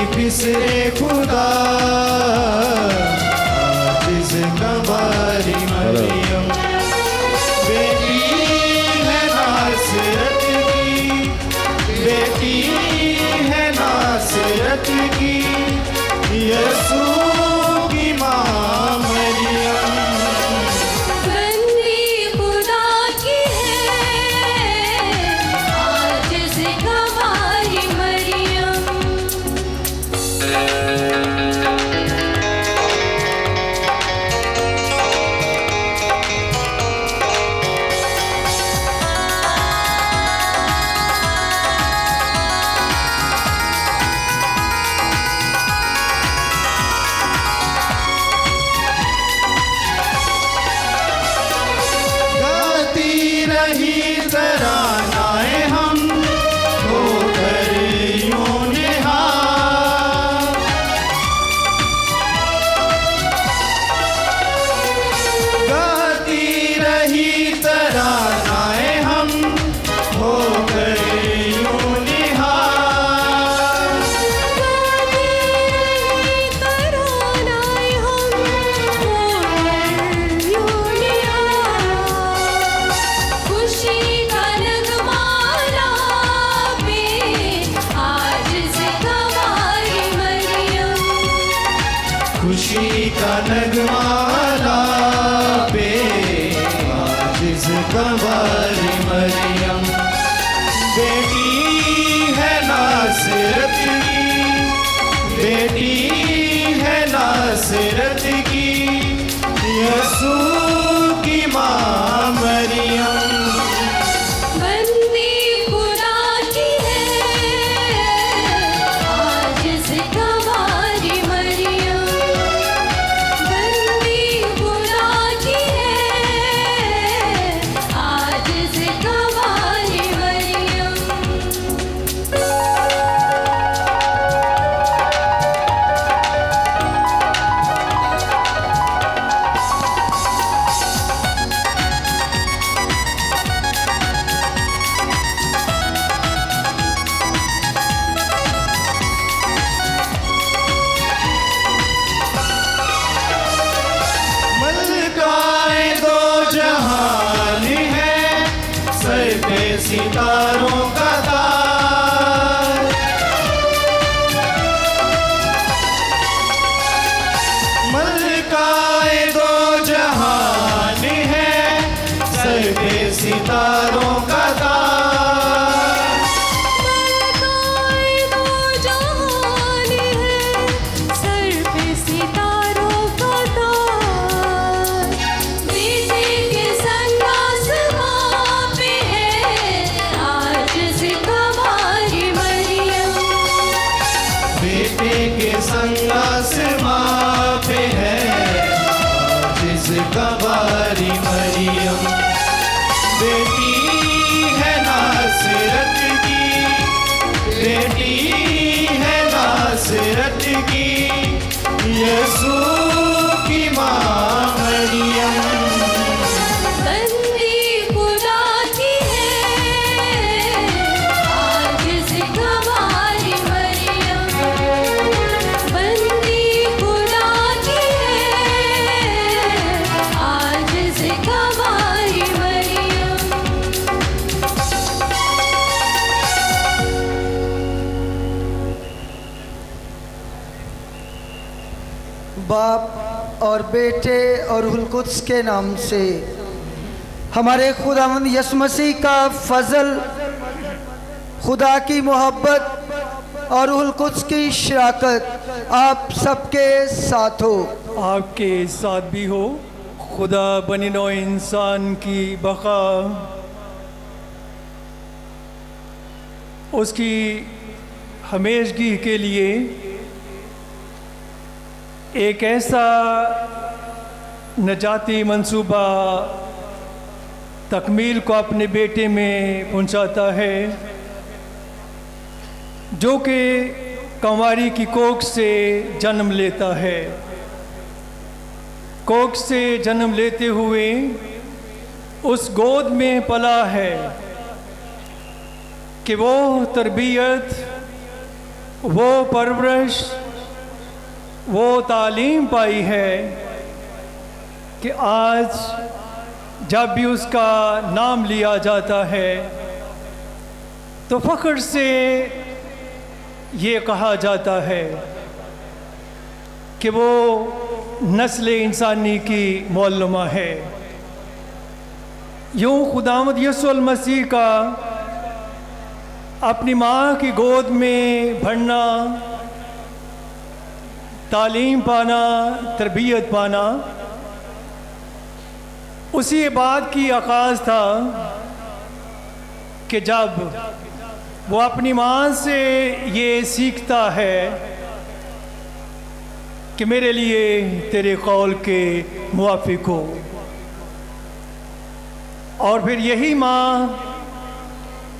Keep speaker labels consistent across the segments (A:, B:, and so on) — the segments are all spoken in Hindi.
A: बिसरे खुदा आजिज़ कवारी मरियम, बेटी है नासरत की, बेटी है नासरत की, यसू की माँ मरियम।
B: बंदी खुदा की है आजिज़ कवारी मरियम।
A: गाती रही तरानाएं हम होकर यूं निहाल, गाती रही तरानाएं हम होकर यूं निहाल,
B: तरानाएं हम होकर यूं निहाल। खुशी का नगमाला पे आजिज़ कवारी मरियम।
A: खुशी का नगमाला पे आजिज़ कवारी मरियम, बेटी है नासरत की, बेटी है नासरत की, यसू की माँ मरियम।
B: बंदी खुदा की है आजिज़ कवारी मरियम। बंदी खुदा की है आजिज़ कवारी मरियम।
A: मलकाए दो जहान है, सर पे सितारों का ताज, मलकाए दो जहान है, सर पे सितारों का ताज,
B: मलकाए दो जहान है, सर पे सितारों का ताज। बेटे के संग आसमां पे है आजिज़ कवारी मरियम।
A: बेटे के संग आसमां पे है आजिज़ कवारी मरियम, बेटी है नासरत की, बेटी है नासरत की, यसू की माँ मरियम।
B: बंदी खुदा की है आजिज़ कवारी मरियम। बंदी खुदा की है आजिज़ कवारी मरियम।
C: बाप और बेटे और रूहुल कुद्स के नाम से हमारे खुदावंद यीशु मसीह का फजल, खुदा की मोहब्बत और रूहुल कुद्स की शराकत आप सबके साथ हो।
D: आपके साथ भी हो। खुदा बनी नौ इंसान की बका उसकी हमेशगी के लिए एक ऐसा नजाती मंसूबा तकमील को अपने बेटे में पहुंचाता है, जो कि कंवारी की कोख से जन्म लेता है। कोख से जन्म लेते हुए उस गोद में पला है कि वो तरबियत वो परवरिश, वो तालीम पाई है कि आज जब भी उसका नाम लिया जाता है तो फ़ख्र से ये कहा जाता है कि वो नस्ल इंसानी की मौलुमा है। यूँ खुदावंद यीशु मसीह का अपनी माँ की गोद में बढ़ना, तालीम पाना, तरबियत पाना, उसी बात की आगाज़ था कि जब वो अपनी माँ से ये सीखता है कि मेरे लिए तेरे कौल के मुआफिक हो, और फिर यही माँ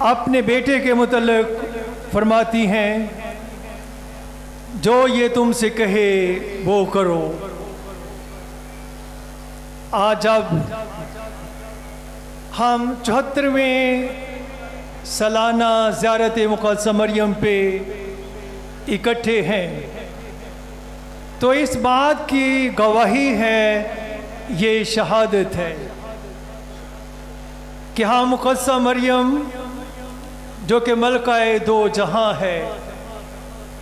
D: अपने बेटे के मुतल्लिक़ फरमाती हैं, जो ये तुमसे कहे वो करो। आज जब हम 74वें सालाना ज़ियारत मुक़द्दसा मरियम पे इकट्ठे हैं तो इस बात की गवाही है, ये शहादत है कि हाँ, मुक़द्दसा मरियम जो कि मलकाए दो जहां है,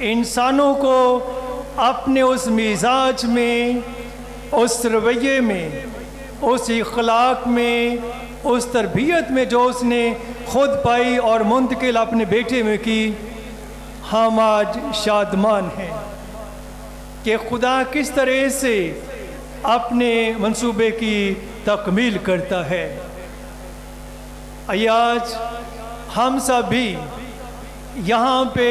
D: इंसानों को अपने उस मिजाज में, उस रवैये में, उस इखलाक में, उस तरबियत में जो उसने खुद पाई और मुंतकिल अपने बेटे में की, हम आज शादमान हैं कि खुदा किस तरह से अपने मंसूबे की तकमील करता है। आज हम सब भी यहाँ पे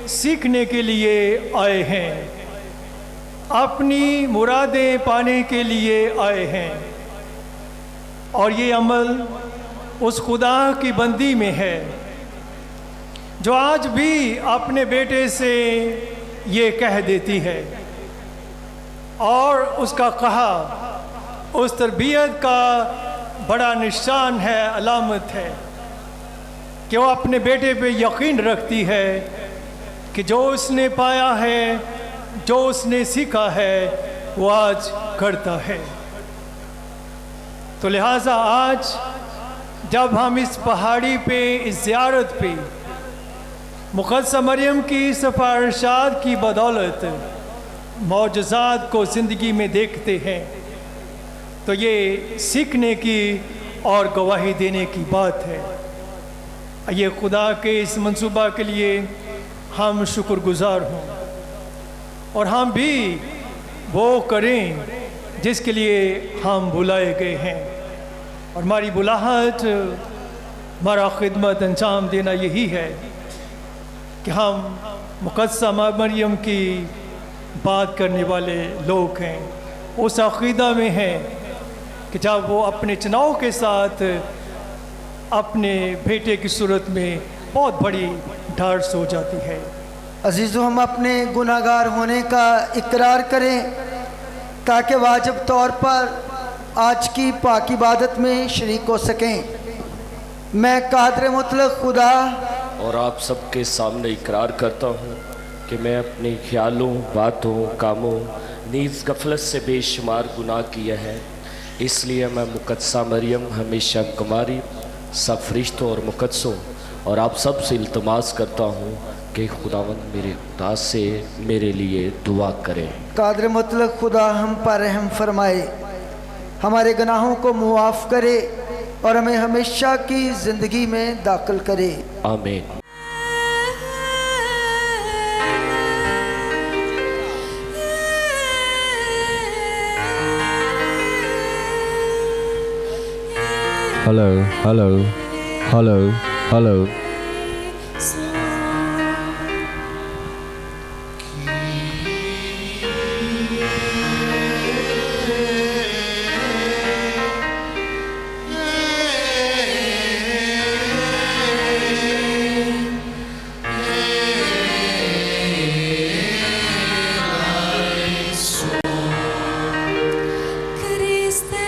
D: सीखने के लिए आए हैं, अपनी मुरादें पाने के लिए आए हैं, और ये अमल उस खुदा की बंदी में है जो आज भी अपने बेटे से ये कह देती है, और उसका कहा उस तरबियत का बड़ा निशान है, अलामत है कि वो अपने बेटे पे यकीन रखती है कि जो उसने पाया है, जो उसने सीखा है, वो आज करता है। तो लिहाजा आज जब हम इस पहाड़ी पे, इस ज़ियारत पे मुक़द्दसा मरियम की सिफारिशात की बदौलत मौजज़ात को ज़िंदगी में देखते हैं तो ये सीखने की और गवाही देने की बात है। ये खुदा के इस मंसूबा के लिए हम शुक्रगुज़ार हों और हम भी वो करें जिसके लिए हम बुलाए गए हैं, और हमारी बुलाहट, हमारा खिदमत अंजाम देना यही है कि हम मुक़द्दसा मरियम की बात करने वाले लोग हैं, उस अक़ीदा में हैं कि जब वो अपने चुनाव के साथ अपने बेटे की सूरत में बहुत बड़ी ढार्स हो जाती है।
C: अजीज़ों, हम अपने गुनाहगार होने का इकरार करें ताकि वाजिब तौर पर आज की पाक इबादत में शरीक हो सकें। मैं कादर मुतलक खुदा
E: और आप सबके सामने इकरार करता हूँ कि मैं अपने ख्यालों, बातों, कामों, नीज़ गफलत से बेशुमार गुनाह किया है, इसलिए मैं मुक़द्दसा मरियम हमेशा कुमारी, सब फरिश्तों और मुक़द्दसों और आप सब से इल्तमास करता हूँ कि खुदावंद मेरे खुदा से मेरे लिए दुआ करें।
C: कादर मुतलक खुदा हम पर रहम फरमाए, हमारे गुनाहों को मुआफ़ करे और हमें हमेशा की ज़िंदगी में दाखिल करे।
E: आमीन।
F: Hello, hello, hello, hello.
B: Christe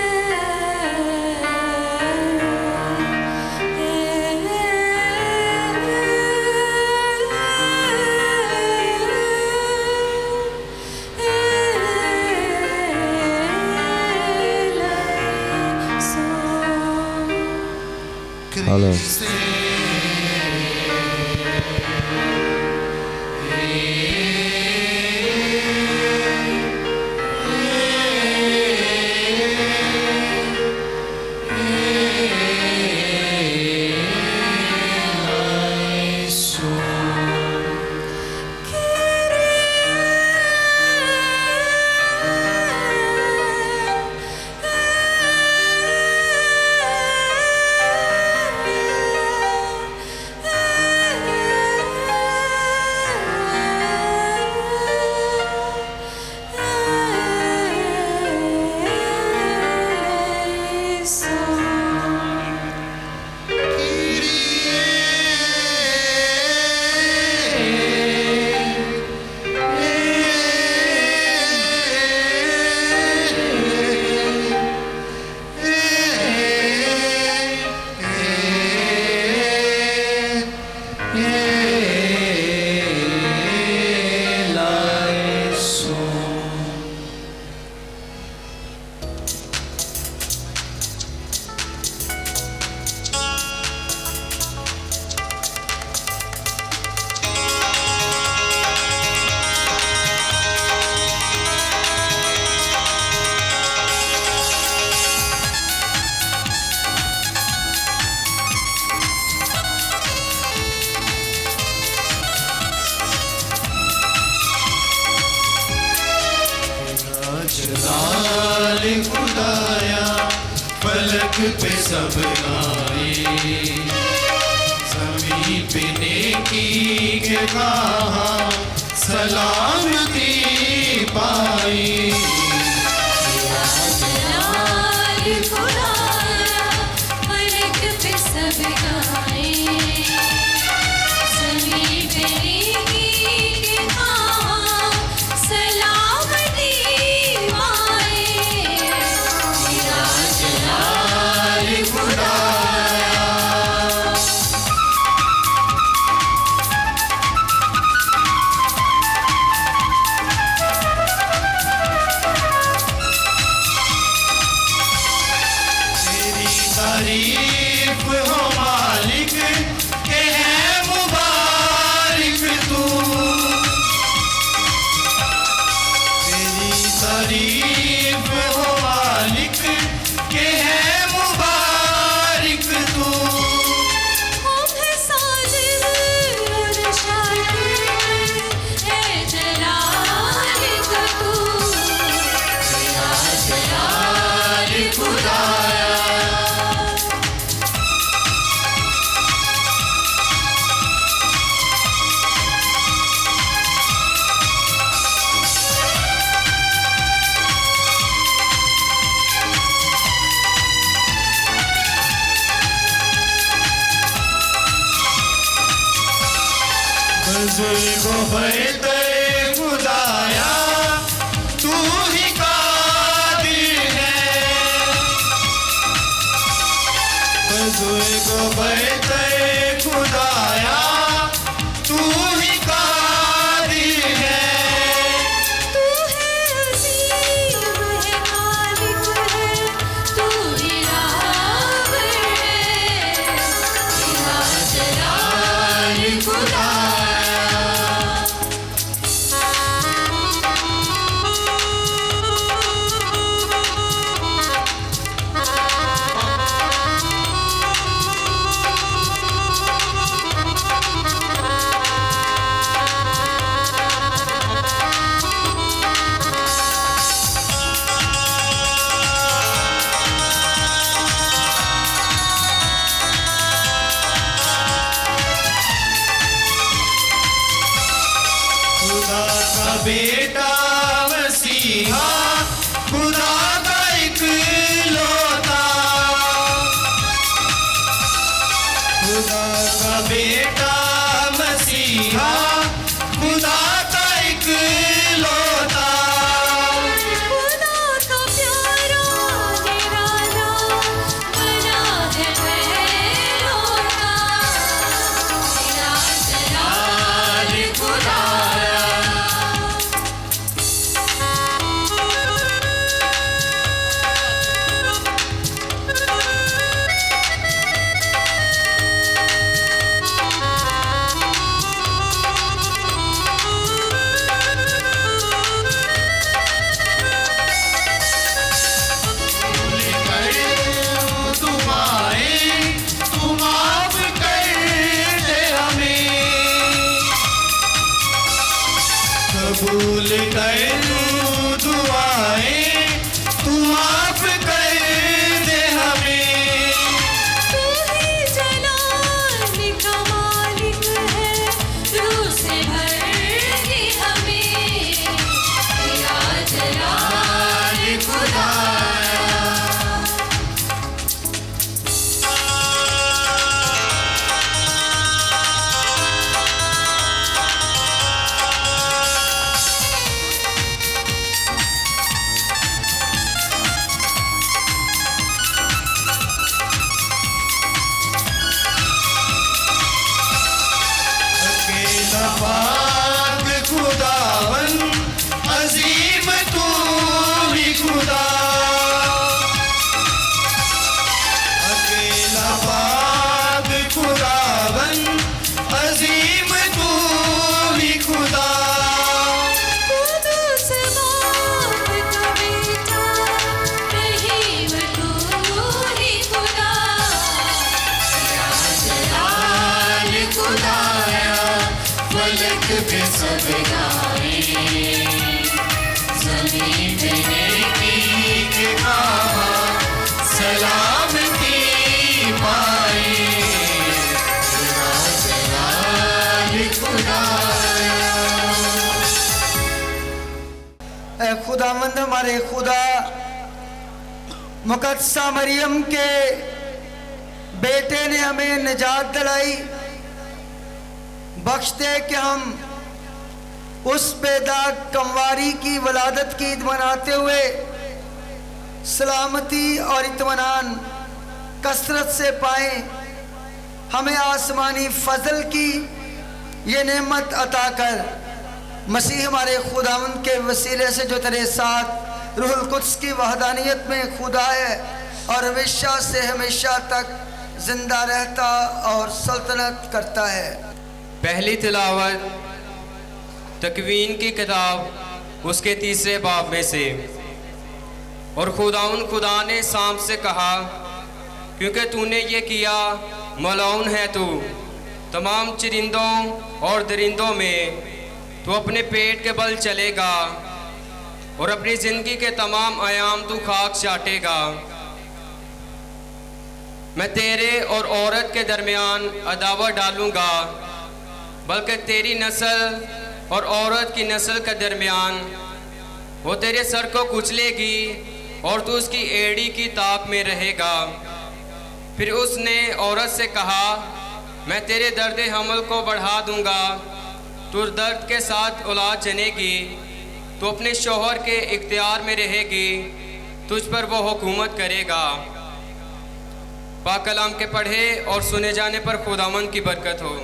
F: hello
A: लाल खुदाया फलक पे सब आए, ज़मीं पे नेकी के कहा सलामती पाई।
B: लाल खुदाया फलक पे सब गाए, ज़मीं पे नेकी के कहा सलामती पाए। लाल खुदाया
A: तारीफ हो मालिक के है मुबारक तू, तेरी तारीफ हो मालिक के है मुबारक तू।
B: हम है साजिद और शाकिर है जलाल का तू। जलाल खुदाया
A: बुजुर्गो बैठे खुदाया तू ही कादिर है, बुजुर्गो बैठे खुदाया तू ही कादिर है।
B: तू है अज़ीम है मालिक है, तू ही रावर है। जलाल खुदाया
A: खुदा का बेटा मसीहा, खुदा का इकलौता, खुदा का बेटा मसीहा, खुदा का इकलौता।
B: खुदा का प्यारा निराला बना है बेलौटा। जलाल खुदाया
C: खुदावंद हमारे खुदा मुकद्दसा मरियम के बेटे ने हमें निजात दिलाई, बख्श दे कि हम उस बेदाग कंवारी की वलादत की ईद मनाते हुए सलामती और इत्मीनान कसरत से पाएं। हमें आसमानी फजल की ये नेमत अता कर। मसीह हमारे खुदावंद के वसीले से जो तेरे साथ रूहुल कुद्स की वहदानियत में खुदा है और हमेशा से हमेशा तक जिंदा रहता और सल्तनत करता है।
G: पहली तिलावत तकवीन की किताब उसके 3 बाब में से। और खुदा ने सांप से कहा, क्योंकि तूने ये किया, मलऊन है तू तमाम चरिंदों और दरिंदों में, तू अपने पेट के बल चलेगा और अपनी ज़िंदगी के तमाम आयाम तू खाक चाटेगा। मैं तेरे और औरत के दरमियान अदावत डालूँगा, बल्कि तेरी नस्ल और औरत की नस्ल के दरमियान वो तेरे सर को कुचलेगी और तू उसकी एड़ी की ताक में रहेगा। फिर उसने औरत से कहा, मैं तेरे दर्द हमल को बढ़ा दूंगा, तू दर्द के साथ औलाद जनेगी, तू अपने शौहर के इख्तियार में रहेगी, तुझ पर वो हुकूमत करेगा। पाक कलाम के पढ़े और सुने जाने पर खुदावंद की बरकत हो।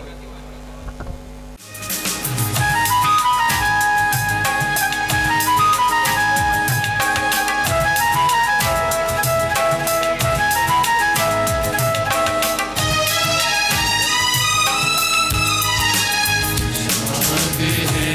B: तेरे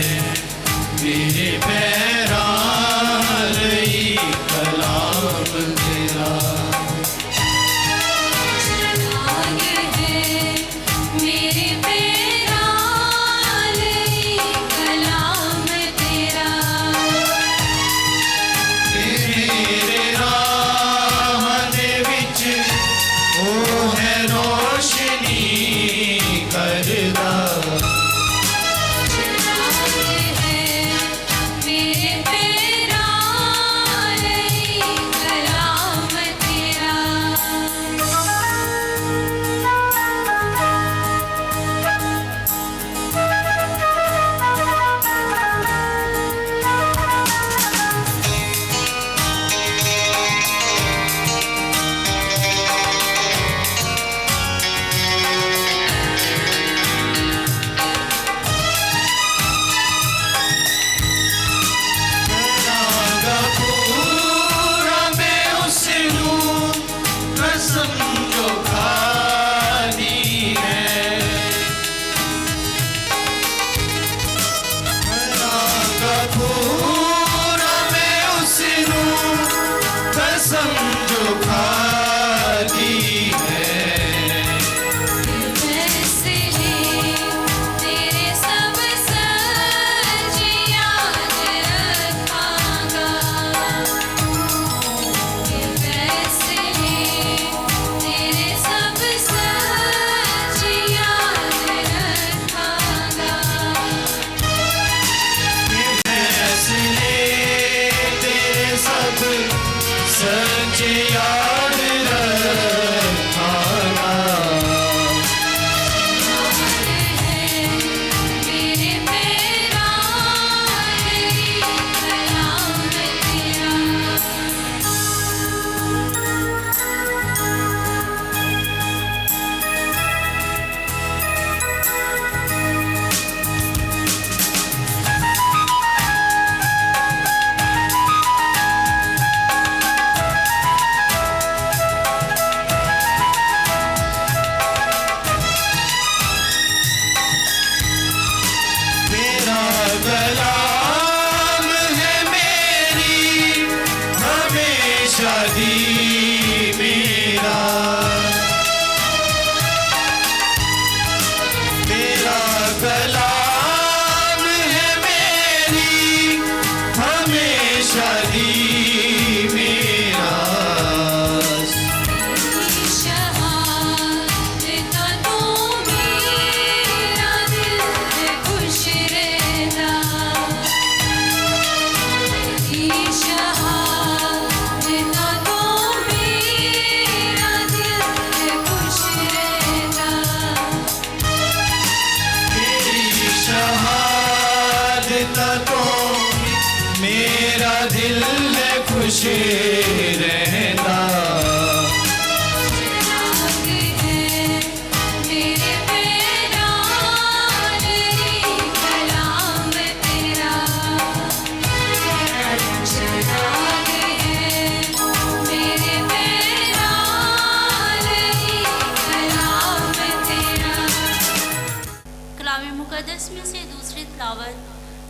B: तिलावत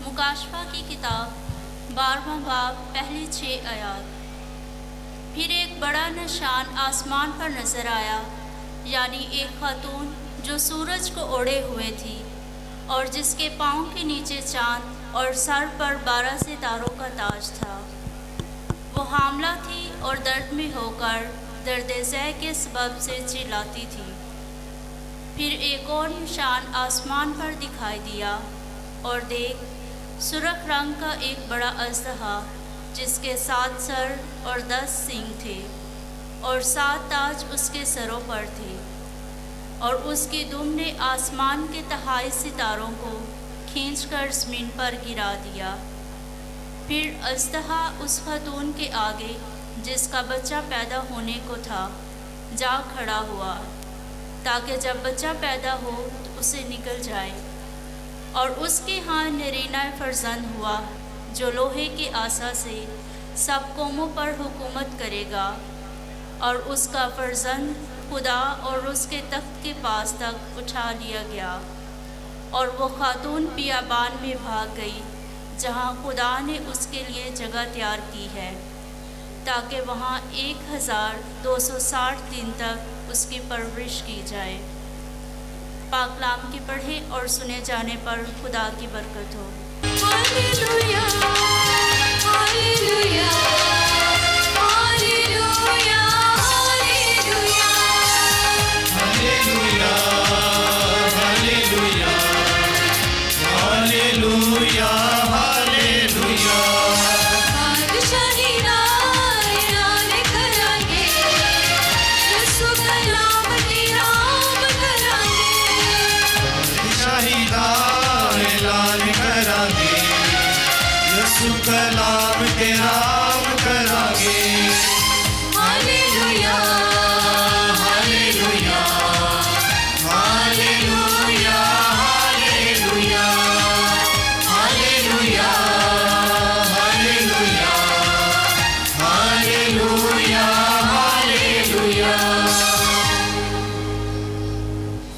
B: मुकाशफा की किताब 12वां बाब पहली 6 आयात। फिर एक बड़ा निशान आसमान पर नजर आया, यानी एक खातून जो सूरज को ओढ़े हुए थी और जिसके पाँव के नीचे चांद और सर पर 12 सितारों का ताज था। वो हामला थी और दर्द में होकर दर्द ज़ह के सबब से चिल्लाती थी। फिर एक और निशान आसमान पर दिखाई दिया और देख, सुर्ख रंग का एक बड़ा अजदहा जिसके 7 सर और 10 सींग थे और 7 ताज उसके सरों पर थे, और उसकी दुम ने आसमान के तहाई सितारों को खींचकर ज़मीन पर गिरा दिया। फिर अजदहा उस खातून के आगे जिसका बच्चा पैदा होने को था जा खड़ा हुआ, ताकि जब बच्चा पैदा हो तो उसे निकल जाए, और उसके यहाँ नरीना फर्जंद हुआ जो लोहे के आसा से सब कौमों पर हुकूमत करेगा, और उसका फर्जंद खुदा और उसके तख्त के पास तक उठा लिया गया, और वो खातून बियाबान में भाग गई जहाँ खुदा ने उसके लिए जगह तैयार की है, ताकि वहाँ 1260 दिन तक उसकी परवरिश की जाए। पाकलाम की पढ़े और सुने जाने पर खुदा की बरकत हो। Hallelujah, hallelujah, hallelujah, hallelujah,
A: hallelujah, hallelujah, hallelujah, hallelujah.
B: बादशाही ऐलान करांगे, यीशु कलाम तेरा करांगे।
A: शाही दा ऐलान करांगे, यसु कलाम के राम करांगे।
B: Hallelujah,
A: hallelujah, hallelujah, hallelujah, hallelujah, hallelujah, hallelujah, hallelujah.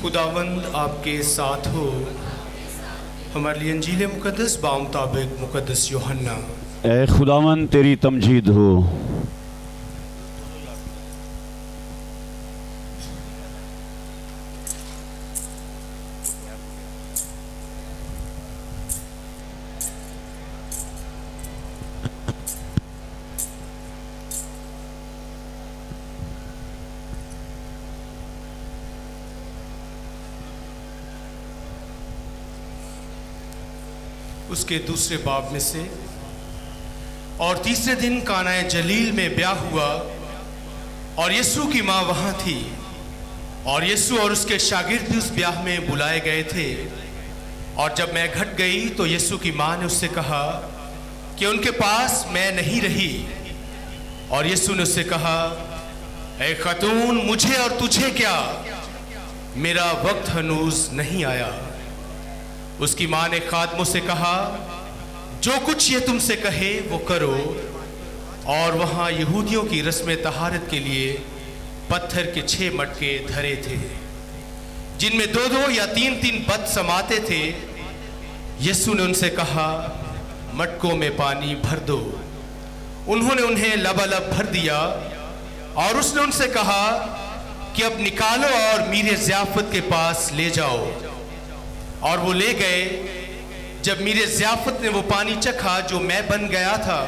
A: खुदावंद आपके साथ हो। हमारे लिए इंजील मुकद्दस बामुताबिक मुकद्दस यूहन्ना।
H: ए खुदावन तेरी तमजीद हो।
A: उसके दूसरे बाब में से, और तीसरे दिन कानाए जलील में ब्याह हुआ और यीशु की माँ वहाँ थी, और यीशु और उसके शागिर्द भी उस ब्याह में बुलाए गए थे। और जब मैं घट गई तो यीशु की माँ ने उससे कहा कि उनके पास मैं नहीं रही, और यीशु ने उससे कहा, ऐ खातून, मुझे और तुझे क्या, मेरा वक्त हनूज नहीं आया। उसकी माँ ने खादमों से कहा, जो कुछ ये तुमसे कहे वो करो। और वहाँ यहूदियों की रस्म तहारत के लिए पत्थर के 6 मटके धरे थे, जिनमें 2-2 या 3-3 बत समाते थे। यीशु ने उनसे कहा, मटकों में पानी भर दो। उन्होंने उन्हें लबालब भर दिया, और उसने उनसे कहा कि अब निकालो और मीरे ज़ियाफत के पास ले जाओ। और वो ले गए। जब मीरे ज़ियाफत ने वो पानी चखा जो मैं बन गया था,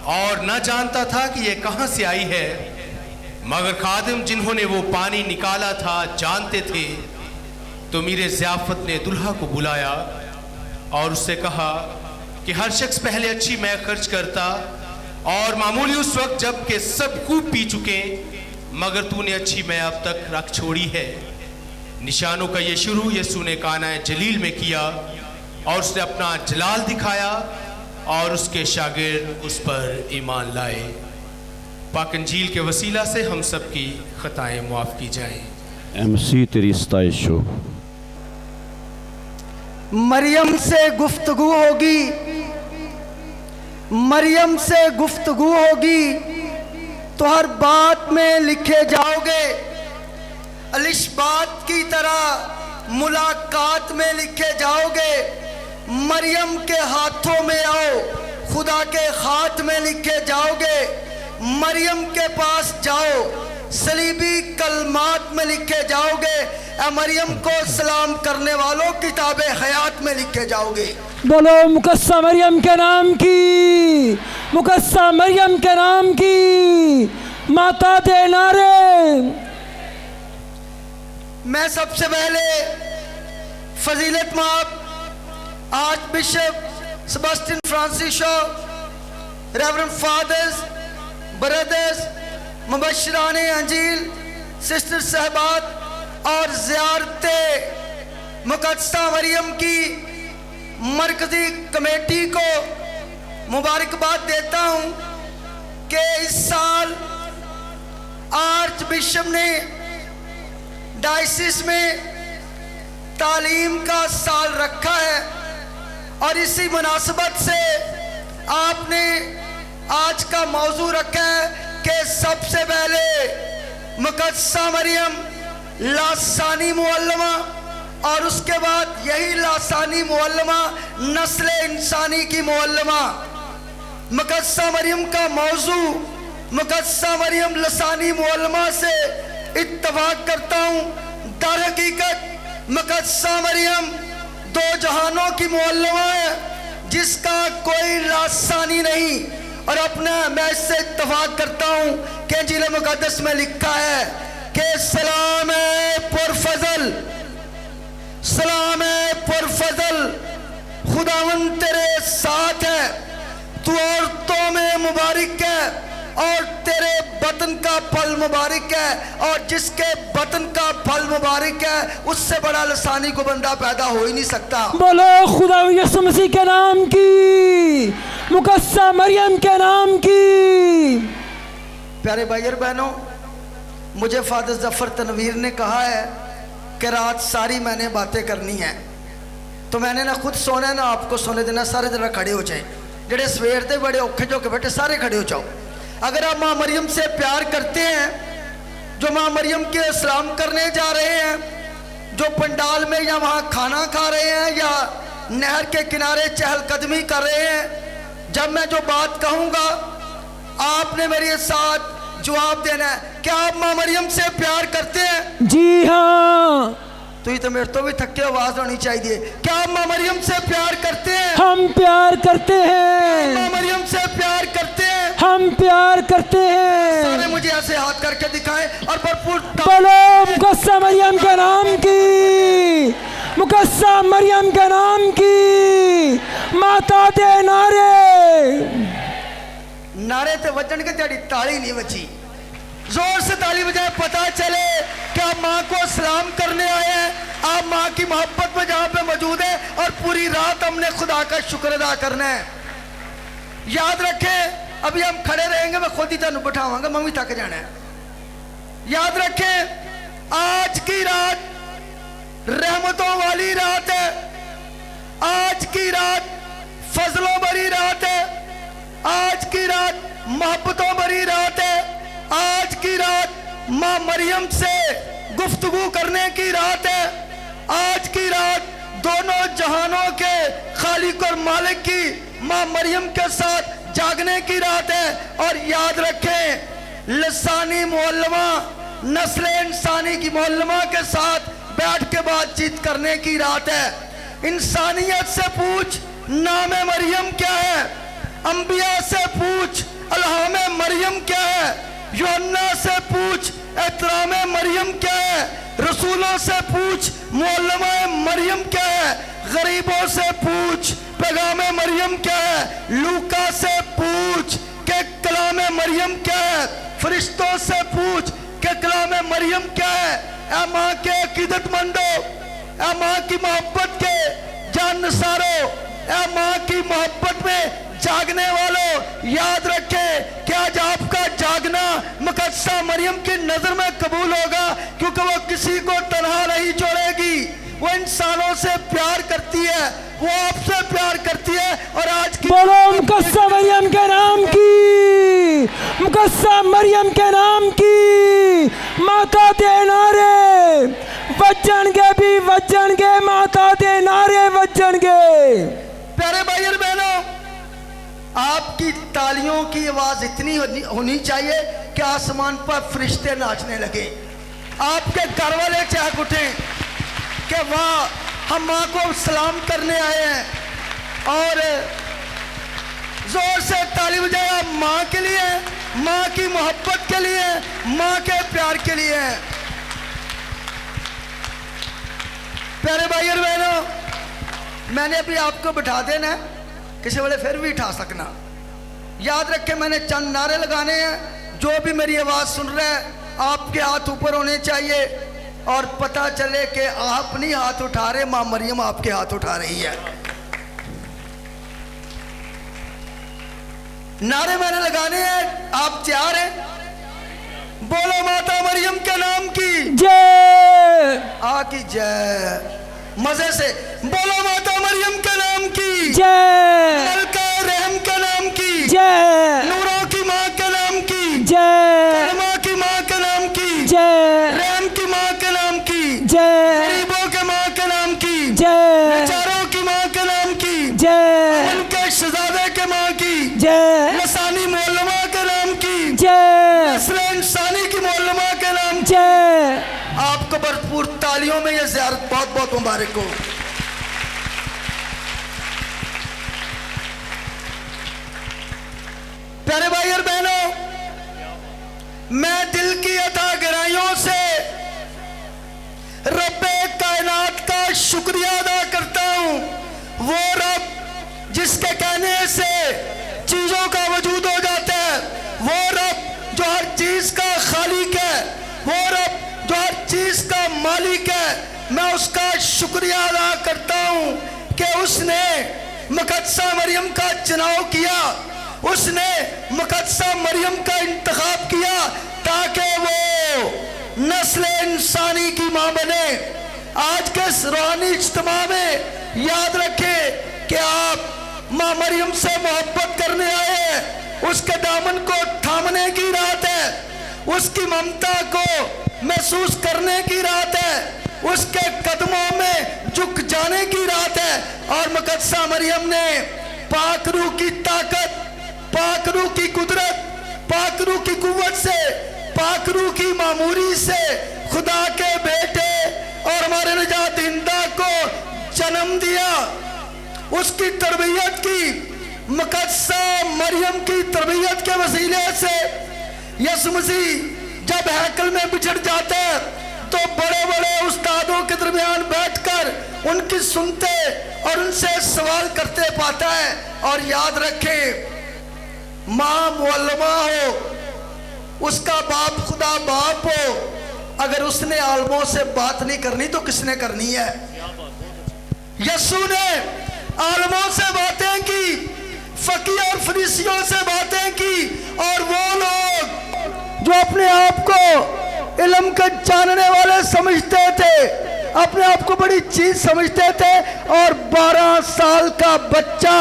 A: और न जानता था कि ये कहाँ से आई है, मगर खादिम जिन्होंने वो पानी निकाला था जानते थे, तो मीरे ज़ियाफत ने दुल्हा को बुलाया और उससे कहा कि हर शख्स पहले अच्छी मैं खर्च करता, और मामूली उस वक्त जब के सब खूब पी चुके, मगर तूने अच्छी मैं अब तक रख छोड़ी है। निशानों का ये शुरू यीशु ने काना जलील में किया, और उसने अपना जलाल दिखाया, और उसके शागिर्द उस पर ईमान लाए। पाक इंजील के वसीला से हम सब की खताएं मुआफ़ की जाएं।
H: ए मसीह तेरी सताइश हो।
C: मरियम से गुफ्तगू होगी, मरियम से गुफ्तगू होगी तो हर बात में लिखे जाओगे, अलिश बात की तरह मुलाकात में लिखे जाओगे। मरियम के हाथों में आओ, खुदा के हाथ में लिखे जाओगे। मरियम के पास जाओ, सलीबी कलमात में लिखे जाओगे। मरियम को सलाम करने वालों किताब हयात में लिखे जाओगे।
I: बोलो मुकद्दसा मरियम के नाम की, मुकद्दसा मरियम के नाम की माता दे नारे।
C: मैं सबसे पहले फजीलत माब archbishop Sebastian Francisco, reverend fathers, brothers, मुबश्शिराने अंजील, सिस्टर साहबात और ज़ियारते मुकद्दसा मरियम की मरकज़ी कमेटी को मुबारकबाद देता हूँ कि इस साल आर्च बिशप ने डायसिस में तालीम का साल रखा है और इसी मुनासबत से आपने आज का मौजू रखा है कि सबसे पहले मुकद्दसा मरियम लासानी मुअल्लमा और उसके बाद यही लासानी मुअल्लमा नस्ल इंसानी की मुअल्लमा। मुकद्दसा मरियम का मौजू मुकद्दसा मरियम लसानी मुअल्लमा से इत्तफाक करता हूँ। दर हकीकत मुकद्दसा मरियम दो जहानों की मुअल्लमा है जिसका कोई लासानी नहीं। और अपना मैं इससे इत्तफाक करता हूँ कि इंजील मुक़द्दस में लिखा है कि सलाम पुरफजल, सलाम पुरफजल, खुदावन तेरे साथ है, तू औरतों में मुबारक है और तेरे बतन का फल मुबारक है, और जिसके बतन का फल मुबारक है उससे बड़ा लसानी को बंदा पैदा हो ही नहीं सकता।
I: बोलो खुदा यीशु मसीह के नाम की, मुकद्दसा मरियम के नाम की।
C: प्यारे भाई और बहनों, मुझे फादर जफर तनवीर ने कहा है कि रात सारी मैंने बातें करनी है, तो मैंने ना खुद सोना ना आपको सोने देना। सारे जरा खड़े हो जाए, जेडे सवेर दे बड़े औखे जो के बैठे सारे खड़े हो जाओ। अगर आप माँ मरियम से प्यार करते हैं, जो माँ मरियम के सलाम करने जा रहे हैं, जो पंडाल में या वहाँ खाना खा रहे हैं या नहर के किनारे चहलकदमी कर रहे हैं, जब मैं जो बात कहूँगा आपने मेरे साथ जवाब देना है। क्या आप माँ मरियम से प्यार करते हैं?
I: जी हाँ।
C: तो ये तो मेरे तो भी थके आवाज होनी चाहिए। क्या आप माँ मरियम से प्यार करते हैं?
I: हम प्यार करते हैं।
C: माँ मरियम से प्यार करते हैं?
I: हम प्यार करते हैं।
C: सारे मुझे ऐसे हाथ करके दिखाएं और भरपूर
I: बोलो मुकद्दसा मरियम के नाम की, मुकद्दसा मरियम के नाम की माता दे नारे।
C: नारे ते वजन के तेरी ताली नहीं बची, जोर से ताली बजाए, पता चले कि आप माँ को सलाम करने आए हैं। आप माँ की मोहब्बत में जहाँ पे मौजूद है और पूरी रात हमने खुदा का शुक्र अदा करना है। याद रखें, अभी हम खड़े रहेंगे, मैं खुद ही तेन बैठावांगा, मैं भी थक जाना है। याद रखें, आज की रात रहमतों वाली रात है, आज की रात फजलों भरी रात है, आज की रात मोहब्बतों भरी रात है, आज की रात माँ मरियम से गुफ्तगू करने की रात है, आज की रात दोनों जहानों के खालिक और मालिक की माँ मरियम के साथ जागने की रात है। और याद रखें, लसानी मुअल्लमा नस्ल इंसानी की मुअल्लमा के साथ बैठ के बातचीत करने की रात है। इंसानियत से पूछ नाम मरियम क्या है, अंबिया से पूछ अलहाम मरियम क्या है, यूहन्ना से पूछ एहतराम मरियम क्या है, रसूलों से पूछ मुअल्लमा मरियम क्या है, गरीबों से पूछ पैगाम मरियम क्या है, लूका से पूछ के कलाम मरियम क्या है, फरिश्तों से पूछ के कलाम मरियम क्या है। ए माँ के अकीदतमंदो, ए माँ की मोहब्बत के जानसारो, ए माँ की मोहब्बत में जागने वालों, याद रखें कि आज आपका जागना मुकद्दसा मरियम की नजर में कबूल होगा, क्योंकि वो किसी को तन्हा नहीं छोड़ेगी। वो इंसानों से प्यार करती है, वो आपसे प्यार करती है। और आज की
I: बोलो मुकद्दसा मरियम के नाम की, मुकद्दसा मरियम के नाम की माता दे नारे वजणगे भी वजणगे, माता दे नारे वजणगे।
C: प्यारे भाई और बहनों, आपकी तालियों की आवाज इतनी होनी चाहिए कि आसमान पर फरिश्ते नाचने लगे। आपके घर वाले चाह उठे कि वाह, हम माँ को सलाम करने आए हैं, और जोर से ताली बजाया माँ के लिए, माँ की मोहब्बत के लिए, माँ के प्यार के लिए। प्यारे भाई और बहनों, मैंने अभी आपको बिठा देना है, किसी वाले फिर भी उठा सकना। याद रखें, मैंने चंद नारे लगाने हैं। जो भी मेरी आवाज़ सुन रहा है, आपके हाथ ऊपर होने चाहिए और पता चले कि आप नहीं हाथ उठा रहे, माँ मरियम आपके हाथ उठा रही है। नारे मैंने लगाने हैं, आप तैयार हैं? बोलो माता मरियम के नाम की
I: जय।
C: की जय। मजे से बोलो माता मरियम के नाम की
I: जय।
C: मलका रहम के नाम की
I: जय।
C: नूरों की माँ के नाम की
I: जय।
C: कलमा की माँ के नाम की
I: जय।
C: रहम की माँ के नाम की
I: जय।
C: गरीबों के माँ के नाम की
I: जय।
C: बेचारों की माँ के नाम की
I: जय।
C: उनके शहजादे के माँ की
I: जय।
C: लसानी मोल्लमा के नाम की
I: जय।
C: नस्ल इंसानी की मोल्लमा के नाम
I: जय।
C: आपको भरपूर तालियों में यह ज़ियारत बहुत बहुत मुबारक हो। प्यारे भाई और बहनों, मैं दिल की अता गहराइयों से रब्बे कायनात का शुक्रिया अदा करता हूँ। वो रब जिसके कहने से चीज़ों का वजूद हो जाता है, वो रब जो हर चीज़ का खालिक है, वो रब जो हर चीज़ का मालिक है। मैं उसका शुक्रिया अदा करता हूँ कि उसने मुक़द्दसा मरियम का चुनाव किया, उसने मुक़द्दसा मरियम का इंतखाब किया ताकि वो नस्ल इंसानी की माँ बने। आज के इस रूहानी इज्तिमा में याद रखें कि आप माँ मरियम से मोहब्बत करने आए हैं। उसके दामन को थामने की रात है, उसकी ममता को महसूस करने की रात है, उसके कदमों में झुक जाने की रात है। और मुक़द्दसा मरियम ने पाक रूह की ताकत, पाक रूह की कुदरत, पाक रूह की कुव्वत से, पाक रूह की मामूरी से खुदा के बेटे और हमारे निजात दहिंदा को जन्म दिया। उसकी तरबियत की, मुक़द्दसा मरियम की तरबियत के वसीले से यसु मसीह जब हैकल में बिछड़ जाता है तो बड़े बड़े उस्तादों के दरमियान बैठकर उनकी सुनते और उनसे सवाल करते पाता है। और याद रखें, माँ मुअल्लमा हो, उसका बाप खुदा बाप हो, अगर उसने आलमों से बात नहीं करनी तो किसने करनी है? यसू ने आलमों से बातें की, फकीह और फरीसियों से बातें की, और वो लोग जो अपने आप को इल्म के जानने वाले समझते थे, अपने आप को बड़ी चीज समझते थे, और 12 साल का बच्चा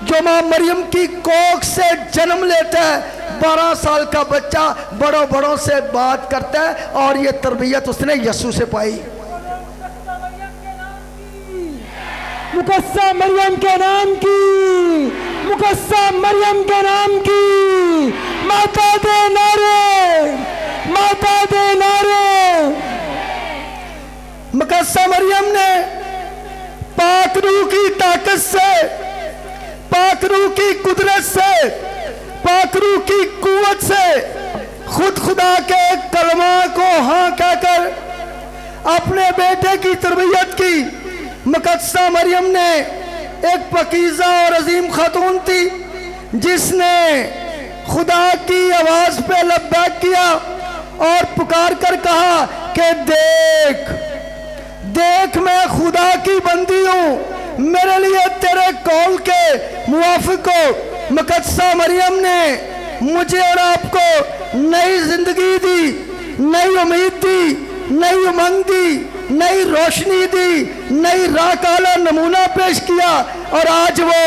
C: जो माँ मरियम की कोख से जन्म लेता है, 12 साल का बच्चा बड़ों बड़ों से बात करता है, और ये तरबियत उसने यसू से पाई।
I: मुक़द्दसा मरियम के नाम की, मुक़द्दसा मरियम के नाम की, माता दे नारे, माता दे नारे।
C: मुक़द्दसा मरियम ने पाक रूह की ताकत से, पाक रूह की कुदरत से, पाक रूह की कुव्वत से खुद खुदा के कलमा को हाँ कहकर अपने बेटे की तरबियत की। मुक़द्दसा मरियम ने एक पकीज़ा और अजीम खातून थी जिसने खुदा की आवाज़ पे लब्बैक किया और पुकार कर कहा कि देख देख, मैं खुदा की बंदी हूँ, मेरे लिए तेरे कौल के मुवाफिक हो। मुक़द्दसा मरियम ने मुझे और आपको नई जिंदगी दी, नई उम्मीद दी, नई उमंग दी, नई रोशनी दी, नई राह काला नमूना पेश किया। और आज वो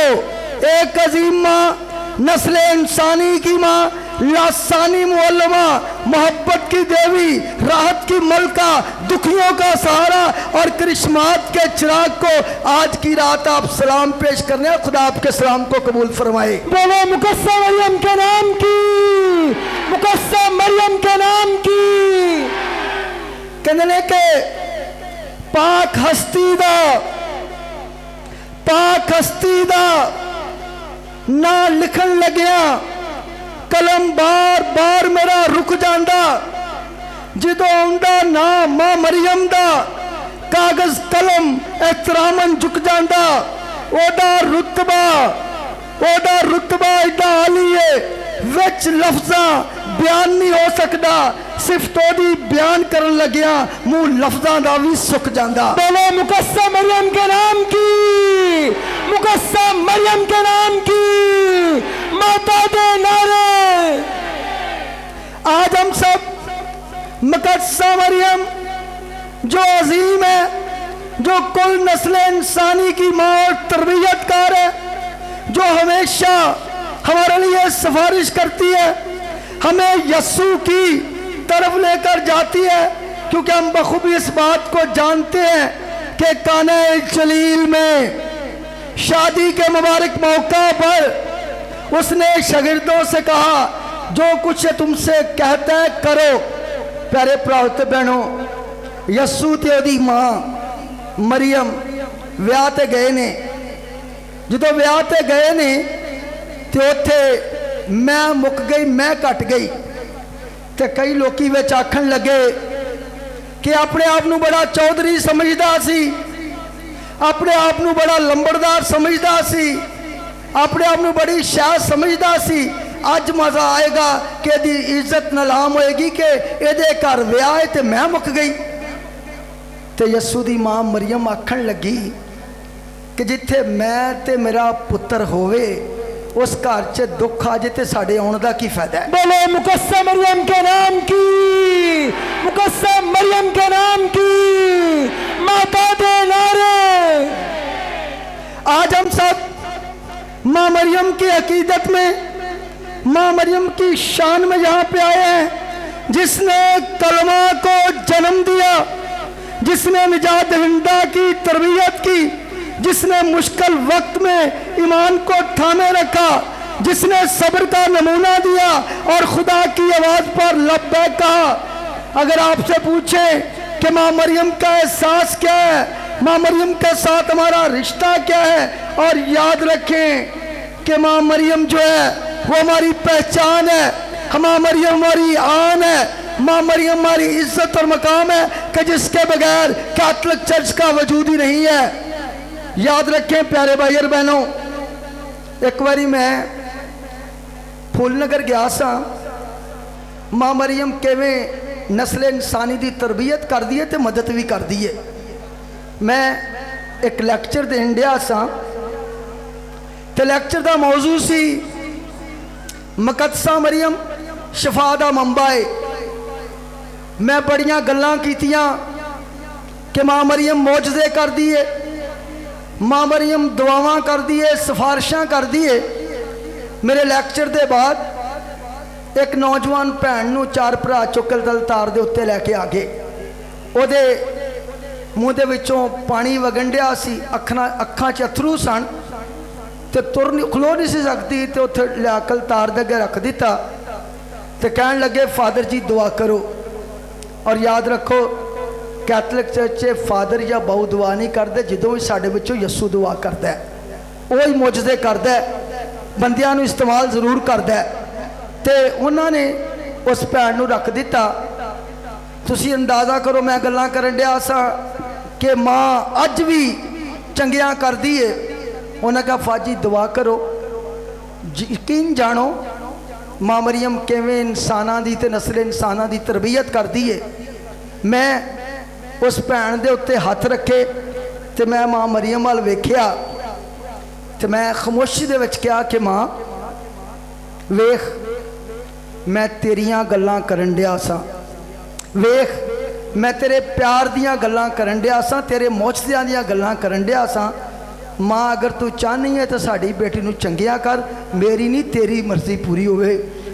C: एक अजीम माँ, नस्ल इंसानी की माँ, लासानी मुअल्लमा, मोहब्बत की देवी, राहत की मलका, दुखियों का सहारा और करिश्मात के चिराग को आज की रात आप सलाम पेश करने हैं। खुदा आपके सलाम को कबूल फरमाए।
I: बोलो मुकस्सा मरियम के नाम की, मुकस्सा मरियम के नाम की।
C: कहने के पाक हस्ती दा ना लिखन लग्या कलम बार बार मेरा रुक जांदा, जिदों आउंदा ना मां मरियम दा कागज कलम एहतरामन झुक जांदा। ओदा रुतबा एडा आली है विच लफ्ज़ां बयान नहीं हो सकता, सिर्फ तोदी बयान करन लग्या मुंह लफ्ज़ां दा भी सुक जांदा।
I: बोलो मुकस्सा मरियम के नाम की, मुकस्सा मरियम के नाम की, माता दे नारे।
C: आज हम सब मुकद्दसा मरियम जो अजीम है, जो कुल नस्ल इंसानी की माँ और तरबियतकार है, जो हमेशा हमारे लिए सिफारिश करती है, हमें यस्सु की तरफ लेकर जाती है, क्योंकि हम बखूबी इस बात को जानते हैं कि काना जलील में शादी के मुबारक मौका पर उसने शागिर्दों से कहा जो कुछ तुमसे कहता है करो। प्यारे भराओ ते बहनों, यस्सु ते ओदी मां मरियम विआह ते गए ने। जो विआह ते गए ने तो उत्थे मैं मुक गई, मैं घट गई। तो कई लोग विच आखन लगे कि अपने आप नूं बड़ा चौधरी समझदा सी, अपने आप नूं बड़ा लंबड़दार समझदा सी, अपने आप नूं बड़ी शाह समझदा सी। अज मजा आएगा कि इहदी इज्जत नीलाम होएगी कि इहदे घर विआह है ते मैं मुक गई। तो यस्सु दी मां मरियम आखन लगी कि जिथे मैं ते मेरा पुत्र होवे उस घर च दुख आ जाए तो साढ़े आने का की फायदा है।
I: बोलो मुकस्सा मरियम के नाम की, मुकस्सा मरियम के नाम की, माता दे नारे।
C: आज हम सब माँ मरियम की अकीदत में, माँ मरियम की शान में यहाँ पे आए हैं, जिसने कलमा को जन्म दिया, जिसने निजात दहिंदा की तरबियत की, जिसने मुश्किल वक्त में ईमान को थामे रखा, जिसने सब्र का नमूना दिया और खुदा की आवाज़ पर लब्बैक कहा। अगर आपसे पूछे कि माँ मरियम का एहसास क्या है, माँ मरियम के साथ हमारा रिश्ता क्या है, और याद रखें कि माँ मरियम जो है वो हमारी पहचान है, माँ मरियम हमारी आन है, माँ मरियम हमारी इज्जत और मकाम है कि जिसके बगैर कैथोलिक चर्च का वजूद ही नहीं है। याद रखें प्यारे भाई और बहनों, एक बारी मैं फूलनगर गया सा, माँ मरियम किवें नस्ल इंसानी की तरबियत कर दी है तो मदद भी कर दी है। मैं एक लैक्चर देन दिया सा, तो लैक्चर का मौजू सी मुकद्दसा मरियम शफा दा मंबा है। मैं बड़ियां गल्लां कीतियां कि माँ मरियम मौजज़े कर दिए, माँ मरियम दुआवां कर दिए, सिफारिशां कर दिए। मेरे लैक्चर के बाद एक नौजवान भैन नूं चार भरा चुक दलतार दे उत्ते लैके आ गए। उहदे मूँह दे विचों पानी वगन डिया सी, अखां च अथरू सन, तो खलो नहीं सी सकती, तो उत्थे लिया कलतार दे अगे रख दिता। तो कहन लगे फादर जी दुआ करो। और याद रखो कैथोलिक चर्च फादर या बहु दुआ नहीं करते, जो भी साढ़े विचों यस्सु दुआ करता है, वही मुजदे करता है, बंदियां नूं इस्तेमाल जरूर करता है। तो उन्होंने उस भैन नूं रख दिता। तुसीं अंदाज़ा करो, मैं गल्लां करन डिया सा कि माँ अज भी चंगियां कर दी है। उन्हें कहा फाजी दुआ करो। यकीन जानो माँ मरियम किवें इंसानां दी ते नस्ल इंसानां दी तरबियत कर दी है। मैं उस भैन दे उत्ते हथ रखे तो मैं माँ मरियम वाल वेख्या, तो मैं खामोशी दे विच कहा कि माँ वेख, मैं तेरियां गल्लां करन डिया सा, वेख मैं तेरे प्यार दियां गल्लां करन डिया सा, तेरे मौजज़ियां दियां गल्लां करन डिया सा। माँ अगर तू चाहनी है तो साड़ी बेटी नूं चंगिया कर, मेरी नहीं तेरी मर्जी पूरी होवे।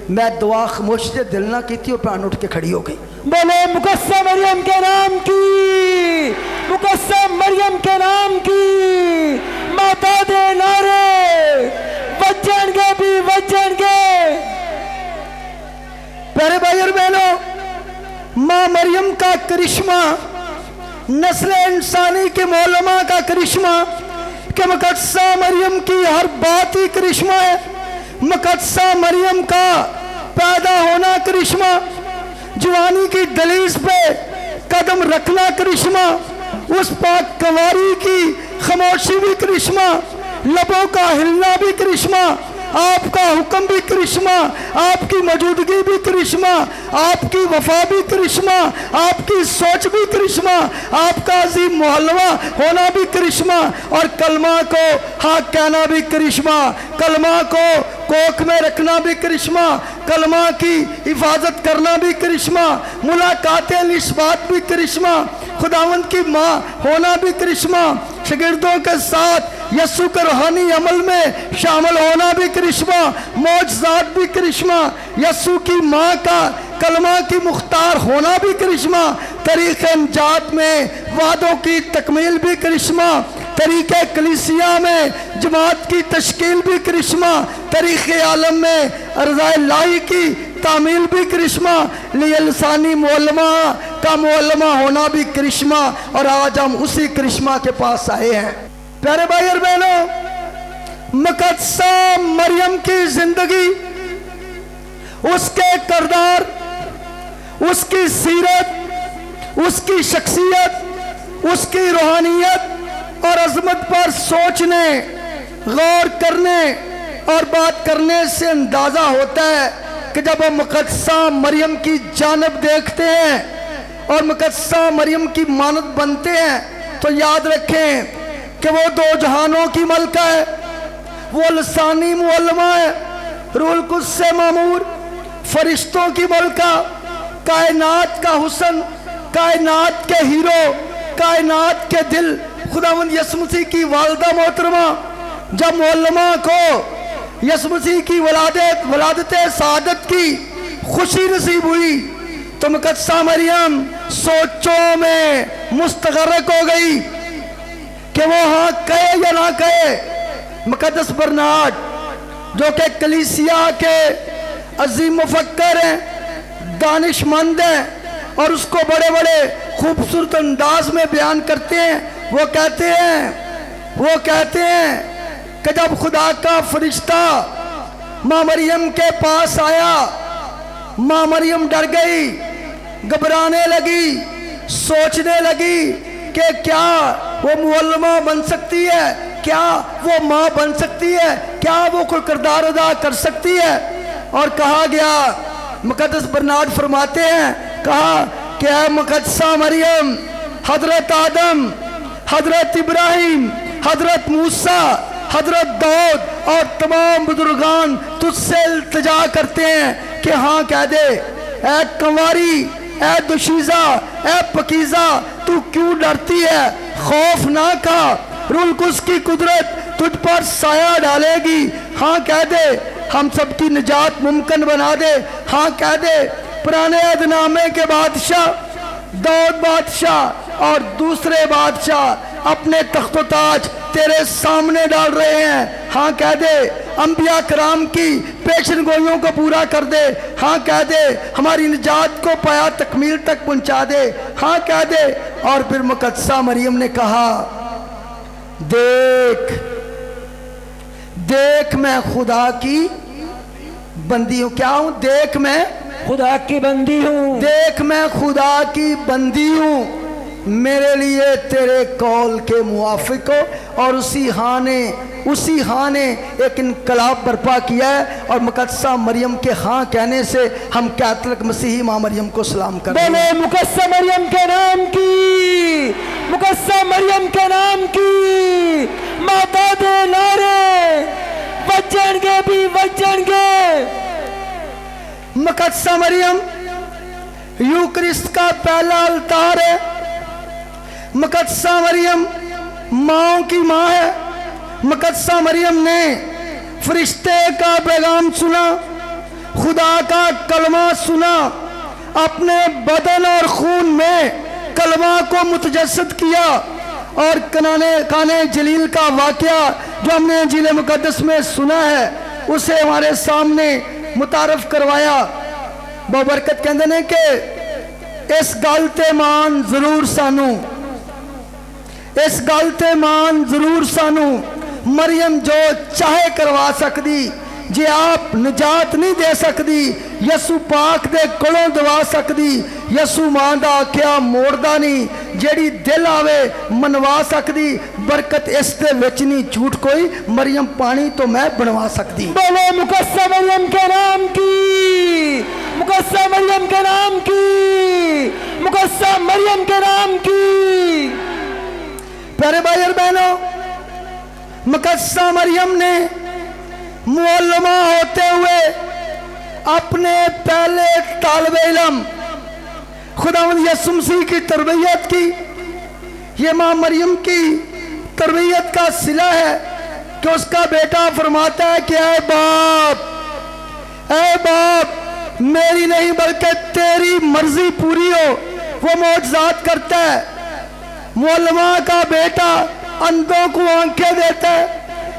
C: मैं दुआ खामोश से दिल ना की थी और प्राण उठ के खड़ी हो गई।
I: बोले मुकस्सा मरियम के नाम की, मुकस्सा मरियम के नाम की माता दे नारे बचनगे भी बचनगे।
C: प्यारे भाई और बहनों, माँ मरियम का करिश्मा, नस्ल इंसानी के मौलमा का करिश्मा कि मुकद्दसा मरियम की हर बात ही करिश्मा है। मुकद्दसा मरियम का पैदा होना करिश्मा, जवानी की दलीज पे कदम रखना करिश्मा, उस पाक कंवारी की खामोशी भी करिश्मा, लबों का हिलना भी करिश्मा, आपका हुक्म भी करिश्मा, आपकी मौजूदगी भी करिश्मा, आपकी वफा भी करिश्मा, आपकी सोच भी करिश्मा, आपका अजीम मुहल्लवा होना भी करिश्मा, और कलमा को हाँ कहना भी करिश्मा, कलमा को कोख में रखना भी करिश्मा, कलमा की हिफाजत करना भी करिश्मा, मुलाकातें निस्बात भी करिश्मा, खुदावंद की माँ होना भी करिश्मा, शागिर्दों के साथ यस्सु के रूहानी अमल में शामिल होना भी करिश्मा, मौजज़ात भी करिश्मा, यस्सु की माँ का कलमा की मुख्तार होना भी करिश्मा, तरीक़े निजात में वादों की तकमील भी करिश्मा, तरीक़े कलीसिया में जमात की तश्कील भी करिश्मा, तरीक़े आलम में अर्ज़ाए लाही की तामील भी करिश्मा, लिसानी मुअल्लमा का मुअल्लमा होना भी करिश्मा, और आज हम उसी करिश्मा के पास आए हैं। प्यारे भाई और बहनों, मुकद्दसा मरियम की जिंदगी, उसके किरदार, उसकी सीरत, उसकी शख्सियत, उसकी रूहानियत और अजमत पर सोचने, गौर करने और बात करने से अंदाजा होता है कि जब हम मुकद्दसा मरियम की जानब देखते हैं और मुकद्दसा मरियम की मानद बनते हैं तो याद रखें कि वो दो जहानों की मलका है, वो लसानी मुअल्लमा है, रूहुल कुद्स से मामूर, फरिश्तों की मलका, कायनात का हुस्न, कायनात के हीरो, कायनात के दिल, खुदावंद यीशु मसीह की वालिदा मोहतरमा। जब मुअल्लमा को यीशु मसीह की वलादत सादत की खुशी नसीब हुई तो मुकद्दसा मरियम सोचों में मुस्तगरक हो गई कि वो हाँ कहे या ना कहे। मुकद्दस बरनार्ड जो कि कलीसिया के अजीम मुफक्कर हैं, दानिशमंद हैं और उसको बड़े बड़े खूबसूरत अंदाज में बयान करते हैं, वो कहते हैं कि जब खुदा का फरिश्ता माँ मरियम के पास आया, माँ मरियम डर गई, घबराने लगी, सोचने लगी कि क्या वो मुअल्लमा बन सकती है, क्या वो माँ बन सकती है, क्या वो कोई किरदार अदा कर सकती है। और कहा गया, मुकद्दस बरनार्ड फरमाते हैं, कहा कि ऐ मुकद्दसा मरियम, हजरत आदम, हजरत इब्राहिम, हजरत मूसा, हजरत दाऊद और तमाम बुजुर्गान तुझसे इल्तिजा करते हैं कि हाँ कह दे, ऐ कंवारी, ऐ दुशीजा, ऐ पकीजा, तू क्यों डरती है, खौफ ना खा, रूहुल कुद्स की कुदरत तुझ पर साया डालेगी। हाँ कह दे, हम सबकी निजात मुमकिन बना दे। हाँ कह दे, पुराने अहदनामे के बादशाह दाऊद बादशाह और दूसरे बादशाह अपने तख्तो ताज तेरे सामने डाल रहे हैं। हाँ कह दे, अंबिया कराम की पेशन गोइयों को पूरा कर दे। हाँ कह दे, हमारी निजात को पाया तकमील तक पहुंचा दे। हाँ कह दे। और फिर मुकद्दसा मरियम ने कहा, देख देख मैं खुदा की बंदी हूं। क्या हूं? देख मैं
I: खुदा की बंदी हूँ।
C: देख मैं खुदा की बंदी हूँ, मेरे लिए तेरे कौल के मुआफिक हो। और उसी हाँ ने एक इनकलाब बर्पा किया है। और मुकद्दसा मरियम के हाँ कहने से हम कैथलिक मसीही माँ मरियम को सलाम करते हैं।
I: बोले मुकद्दसा मरियम के नाम की, मुकद्दसा मरियम के नाम की माता दे नारे बचनगे भी बचनगे।
C: मुकद्दसा मरियम यूक्रिस्ट का पहला अल्तार है। मुकद्दसा मरियम माँओं की माँ है। मुकद्दसा मरियम ने फरिश्ते का पैगाम सुना, खुदा का कलमा सुना, अपने बदन और खून में कलमा को मुतजस्सद किया और काने जलील का वाक़या जो हमने इंजील मुक़द्दस में सुना है उसे हमारे सामने मुतारफ करवाया। बबरकत कहते हैं कि इस गल ते मान जरूर सानू, इस गल ते मान जरूर सानू मरियम जो चाहे करवा सकती, जे आप निजात नहीं दे सकती, यसू पाक दे कोलों दवा सकती। यसू मां दा आख्या मोड़दा नहीं, जेड़ी दिल आवे मनवा सकती। बरकत इस दे विच नहीं, झूठ कोई, मरियम पानी तो मैं बनवा सकती।
I: बोलो मुकद्दस मरियम के नाम की, मुकद्दस मरियम के नाम की, मुकद्दस मरियम के नाम की।
C: प्यारे भाई और बहनों, मुकद्दस मरियम ने मुअल्लिमा होते हुए अपने पहले तालिबे इल्म खुदावंद यसू मसीह की तरबियत की। ये माँ मरियम की तरबियत का सिला है कि उसका बेटा फरमाता है कि ऐ बाप मेरी नहीं बल्कि तेरी मर्जी पूरी हो। वो मौजज़ात करता है। मुअल्लिमा का बेटा अंधों को आंखें देता है।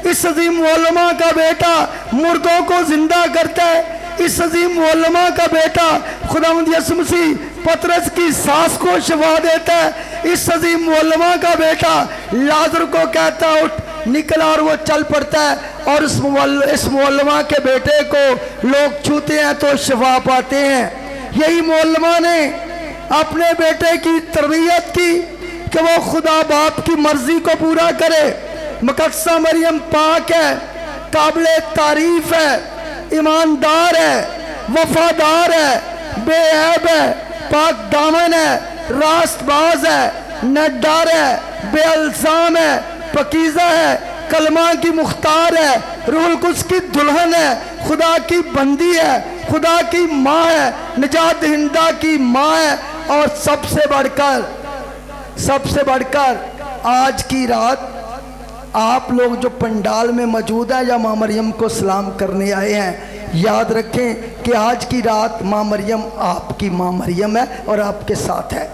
C: इस अजीम मुअल्लिमा का बेटा मुर्दों को जिंदा करता है। इस अजीम मुअल्लिमा का बेटा खुदावंद यसू मसीह पतरस की सांस को शिफा देता है। इस अजीम मुअल्लिमा का बेटा लाजर को कहता है उठ निकला और वो चल पड़ता है। और इस मुअल्लिमा के बेटे को लोग छूते हैं तो शिफा पाते हैं। यही मुअल्लिमा ने अपने बेटे की तरबियत की कि वो खुदा बाप की मर्जी को पूरा करे। मुकद्दस मरियम पाक है, काबिले तारीफ है, ईमानदार है, वफादार है, बेऐब है, पाक दामन है, रास्तबाज है, नड्डार है, बेअल्जाम है, पकीज़ा है, कलमा की मुख्तार है, रूहुल कुद्स की दुल्हन है, खुदा की बंदी है, खुदा की माँ है, निजात दहिंदा की माँ है। और सबसे बढ़कर आज की रात आप लोग जो पंडाल में मौजूद है या माँ मरियम को सलाम करने आए हैं, याद रखें कि आज की रात माँ मरियम आपकी माँ मरियम है और आपके साथ है।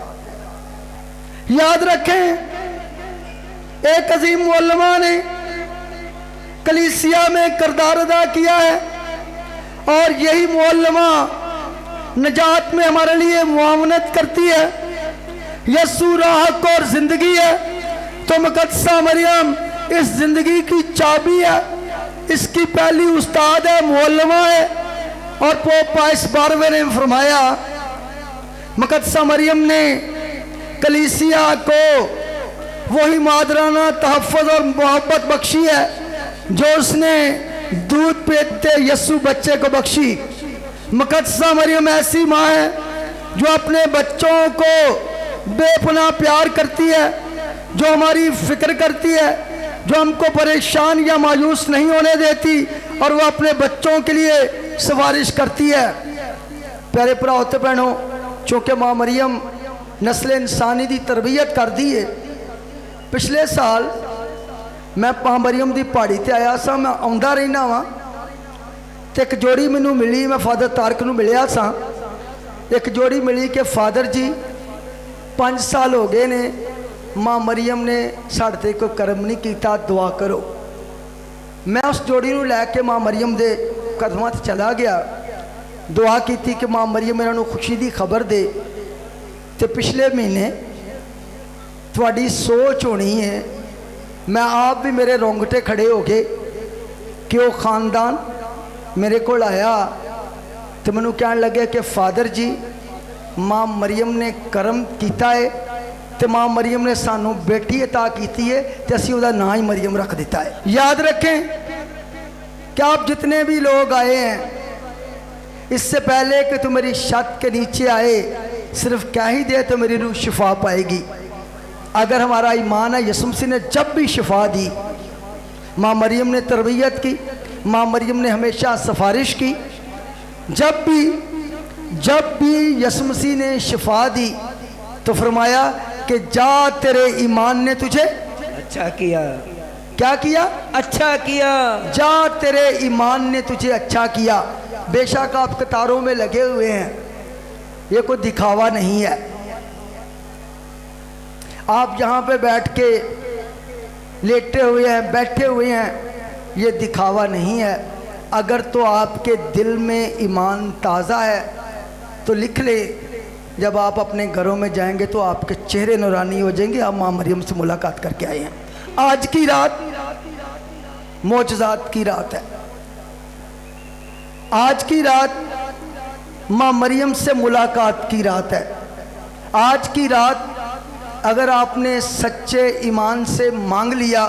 C: याद रखें, एक अजीम मुअल्लिमा ने कलीसिया में किरदार अदा किया है और यही मुअल्लिमा निजात में हमारे लिए मुआवनत करती है। यसू राह और जिंदगी है, तो मुकद्दस मरियम इस जिंदगी की चाबी है। इसकी पहली उस्ताद है, मुअल्लिमा है। और पोप पाइस 12वें ने फरमाया मुकद्दस मरियम ने कलीसिया को वही मादराना तहफ़्फ़ुज़ और मोहब्बत बख्शी है जो उसने दूध पीते यसू बच्चे को बख्शी। मुकद्दस मरियम ऐसी माँ है जो अपने बच्चों को बेपनाह प्यार करती है, जो हमारी फिक्र करती है, जो हमको परेशान या मायूस नहीं होने देती और वो अपने बच्चों के लिए सिफारिश करती है। प्यारे भरा होते भैनों, चूँकि माँ मरियम नस्ल इंसानी की तरबियत कर दी है। पिछले साल मैं माँ मरियम की पहाड़ी ते आया सा, मैं आउंदा रहना वा तो एक जोड़ी मैनू मिली। मैं फादर तारक नूं मिलिया सा। एक जोड़ी मिली कि फादर जी 5 साल हो गए ने माँ मरियम ने साढ़े ते कोई कर्म नहीं किया, दुआ करो। मैं उस जोड़ी नूं लैके माँ मरियम दे कदमां ते चला गया, दुआ की कि माँ मरियम इन्हां नूं खुशी की खबर दे। तो पिछले महीने थोड़ी सोच होनी है, मैं आप भी मेरे रोंगटे खड़े हो गए कि वो खानदान मेरे को आया तो मैनू कहन लगे कि फादर जी माँ मरियम ने कर्म किया है तो माँ मरियम ने सानू बेटी अता की है तो असी उसका नाम ही मरियम रख दिता है। याद रखें कि आप जितने भी लोग आए हैं, इससे पहले कि तुम मेरी छत के नीचे आए, सिर्फ कह ही दे तो मेरी रूह शिफा पाएगी। अगर हमारा ईमान है, यसू मसीह ने जब भी शिफा दी, माँ मरियम ने तरबियत की, माँ मरियम ने हमेशा सिफारिश की। जब भी यसू मसीह ने शिफा दी तो फरमाया कि जा तेरे ईमान ने तुझे
I: अच्छा किया।
C: क्या किया?
I: अच्छा किया।
C: जा तेरे ईमान ने तुझे अच्छा किया। बेशक आप कतारों में लगे हुए हैं, ये कोई दिखावा नहीं है। आप यहाँ पे बैठ के लेटे हुए हैं, बैठे हुए हैं, ये दिखावा नहीं है। अगर तो आपके दिल में ईमान ताज़ा है तो लिख ले, जब आप अपने घरों में जाएंगे तो आपके चेहरे नूरानी हो जाएंगे। आप माँ मरियम से मुलाकात करके आए हैं। आज की रात मोजज़ात की रात है। आज की रात माँ मरियम से मुलाकात की रात है। आज की रात अगर आपने सच्चे ईमान से मांग लिया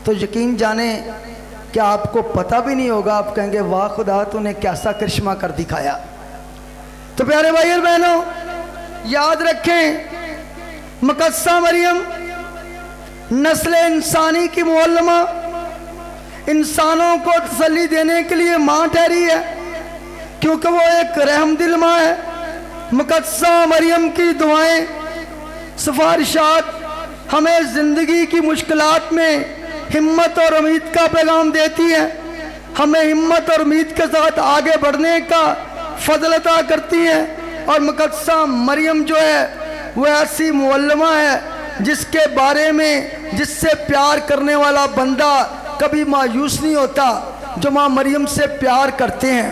C: तो यकीन जाने कि आपको पता भी नहीं होगा, आप कहेंगे वाह खुदा तूने कैसा करिश्मा कर दिखाया। तो प्यारे भाई और बहनों, याद रखें मुकद्दसा मरियम नस्ल इंसानी की मुअल्लिमा, इंसानों को तसल्ली देने के लिए माँ ठहरी है, क्योंकि वो एक रहमदिल माँ है। मुकद्दसा मरियम की दुआएं, सिफारिशात हमें ज़िंदगी की मुश्किलात में हिम्मत और उम्मीद का पैगाम देती है, हमें हिम्मत और उम्मीद के साथ आगे बढ़ने का फज़ल अता करती है। और मुकद्दसा मरियम जो है वो ऐसी मुअल्लिमा है जिसके बारे में, जिससे प्यार करने वाला बंदा कभी मायूस नहीं होता। जो माँ मरियम से प्यार करते हैं,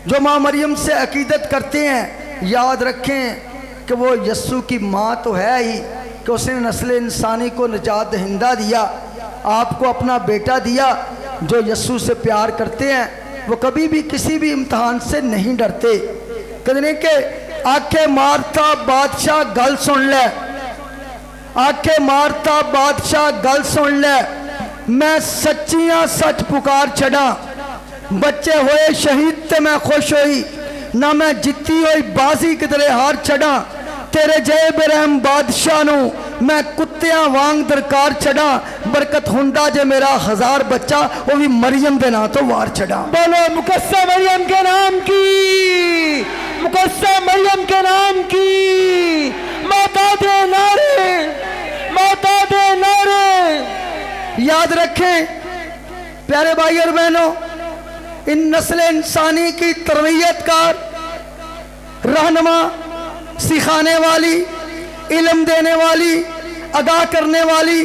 C: जो माँ मरियम से अकीदत करते हैं, याद रखें कि वो यस्सु की माँ तो है ही, कि उसने नस्ल इंसानी को निजात दहिंदा दिया, आपको अपना बेटा दिया। जो यस्सु से प्यार करते हैं वो कभी भी किसी भी इम्तहान से नहीं डरते। कहने के आखे मारता बादशाह गल सुन ले, आखे मारता बादशाह गल सुन ले, मैं सच्चियां सच पुकार छड़ा, बच्चे होए शहीद ते मैं खुश होई, ना मैं जित्ती हुई बाजी किधरे हार छड़ा, तेरे जय बेरहम बादशाह नू मैं कुत्तियां वांग दरकार छड़ा, बरकत हुंदा जे मेरा 1000 बच्चा वो भी मरियम दे ना तो वार छड़ा।
I: बोलो मुकद्दसा मरियम के नाम की, मुकद्दसा मरियम के नाम की, माता दे नारे, माता दे नारे।
C: याद रखें प्यारे भाई और बहनों, इन नस्ल इंसानी की तरबियतकार, रहनुमा, सिखाने वाली, इल्म देने वाली, अदा करने वाली,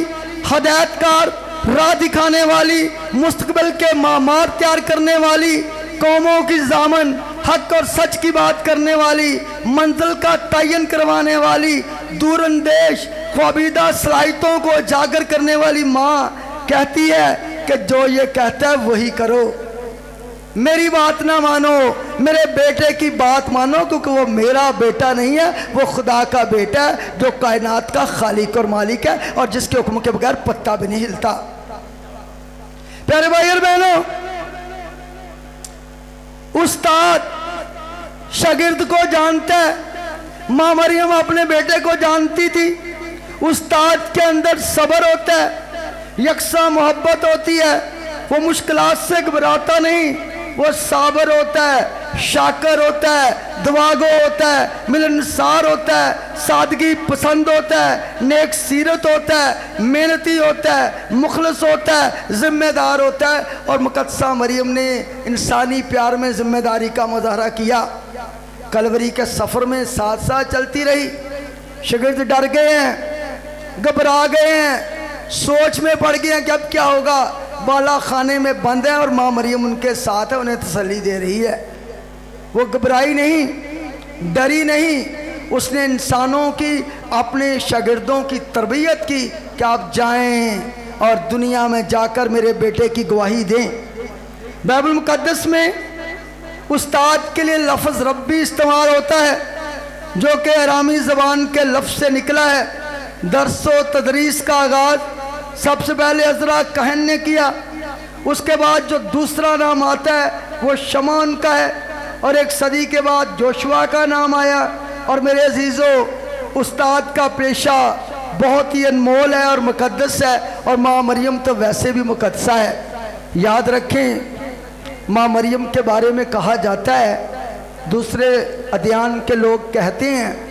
C: हदायतकार, राह दिखाने वाली, मुस्तकबिल के मामार तैयार करने वाली, कौमों की जामन हक और सच की बात करने वाली, मंजिल का तयन करवाने वाली, दूरंदेश ख्वाबीदा सलाहितों को उजागर करने वाली माँ कहती है कि जो ये कहता है वही करो, मेरी बात ना मानो, मेरे बेटे की बात मानो, क्योंकि वो मेरा बेटा नहीं है, वो खुदा का बेटा है जो कायनात का खालिक और मालिक है और जिसके हुक्म के बगैर पत्ता भी नहीं हिलता। प्यारे भाई और बहनों, उस्ताद शागिर्द को जानता है, माँ मरियम अपने बेटे को जानती थी। उस्ताद के अंदर सब्र होता है, यकसा मोहब्बत होती है, वो मुश्किलात से घबराता नहीं, वो साबर होता है, शाकर होता है, दुआगो होता है, मिलनसार होता है, सादगी पसंद होता है, नेक सीरत होता है, मेहनती होता है, मुखलस होता है, जिम्मेदार होता है। और मुकद्दसा मरियम ने इंसानी प्यार में जिम्मेदारी का मुजाहरा किया। कलवरी के सफ़र में साथ साथ चलती रही। शागिर्द डर गए हैं, घबरा गए हैं, सोच में पड़ गए हैं कि अब क्या होगा। बाला खाने में बंद है और माँ मरियम उनके साथ है, उन्हें तसल्ली दे रही है। वो घबराई नहीं, डरी नहीं, उसने इंसानों की, अपने शागिर्दों की तरबियत की कि आप जाएं और दुनिया में जाकर मेरे बेटे की गवाही दें। बाइबल मुकद्दस में उस्ताद के लिए लफ्ज़ रब्बी इस्तेमाल होता है, जो कि अरामी ज़बान के लफ्ज़ से निकला है। दर्स व तदरीस का आगाज़ सबसे पहले अज़रा कहन ने किया, उसके बाद जो दूसरा नाम आता है वो शमान का है, और एक सदी के बाद जोशुआ का नाम आया। और मेरे अजीज़ों, उस्ताद का पेशा बहुत ही अनमोल है और मुकद्दस है, और माँ मरियम तो वैसे भी मुकद्दसा है। याद रखें, माँ मरियम के बारे में कहा जाता है, दूसरे अदयान के लोग कहते हैं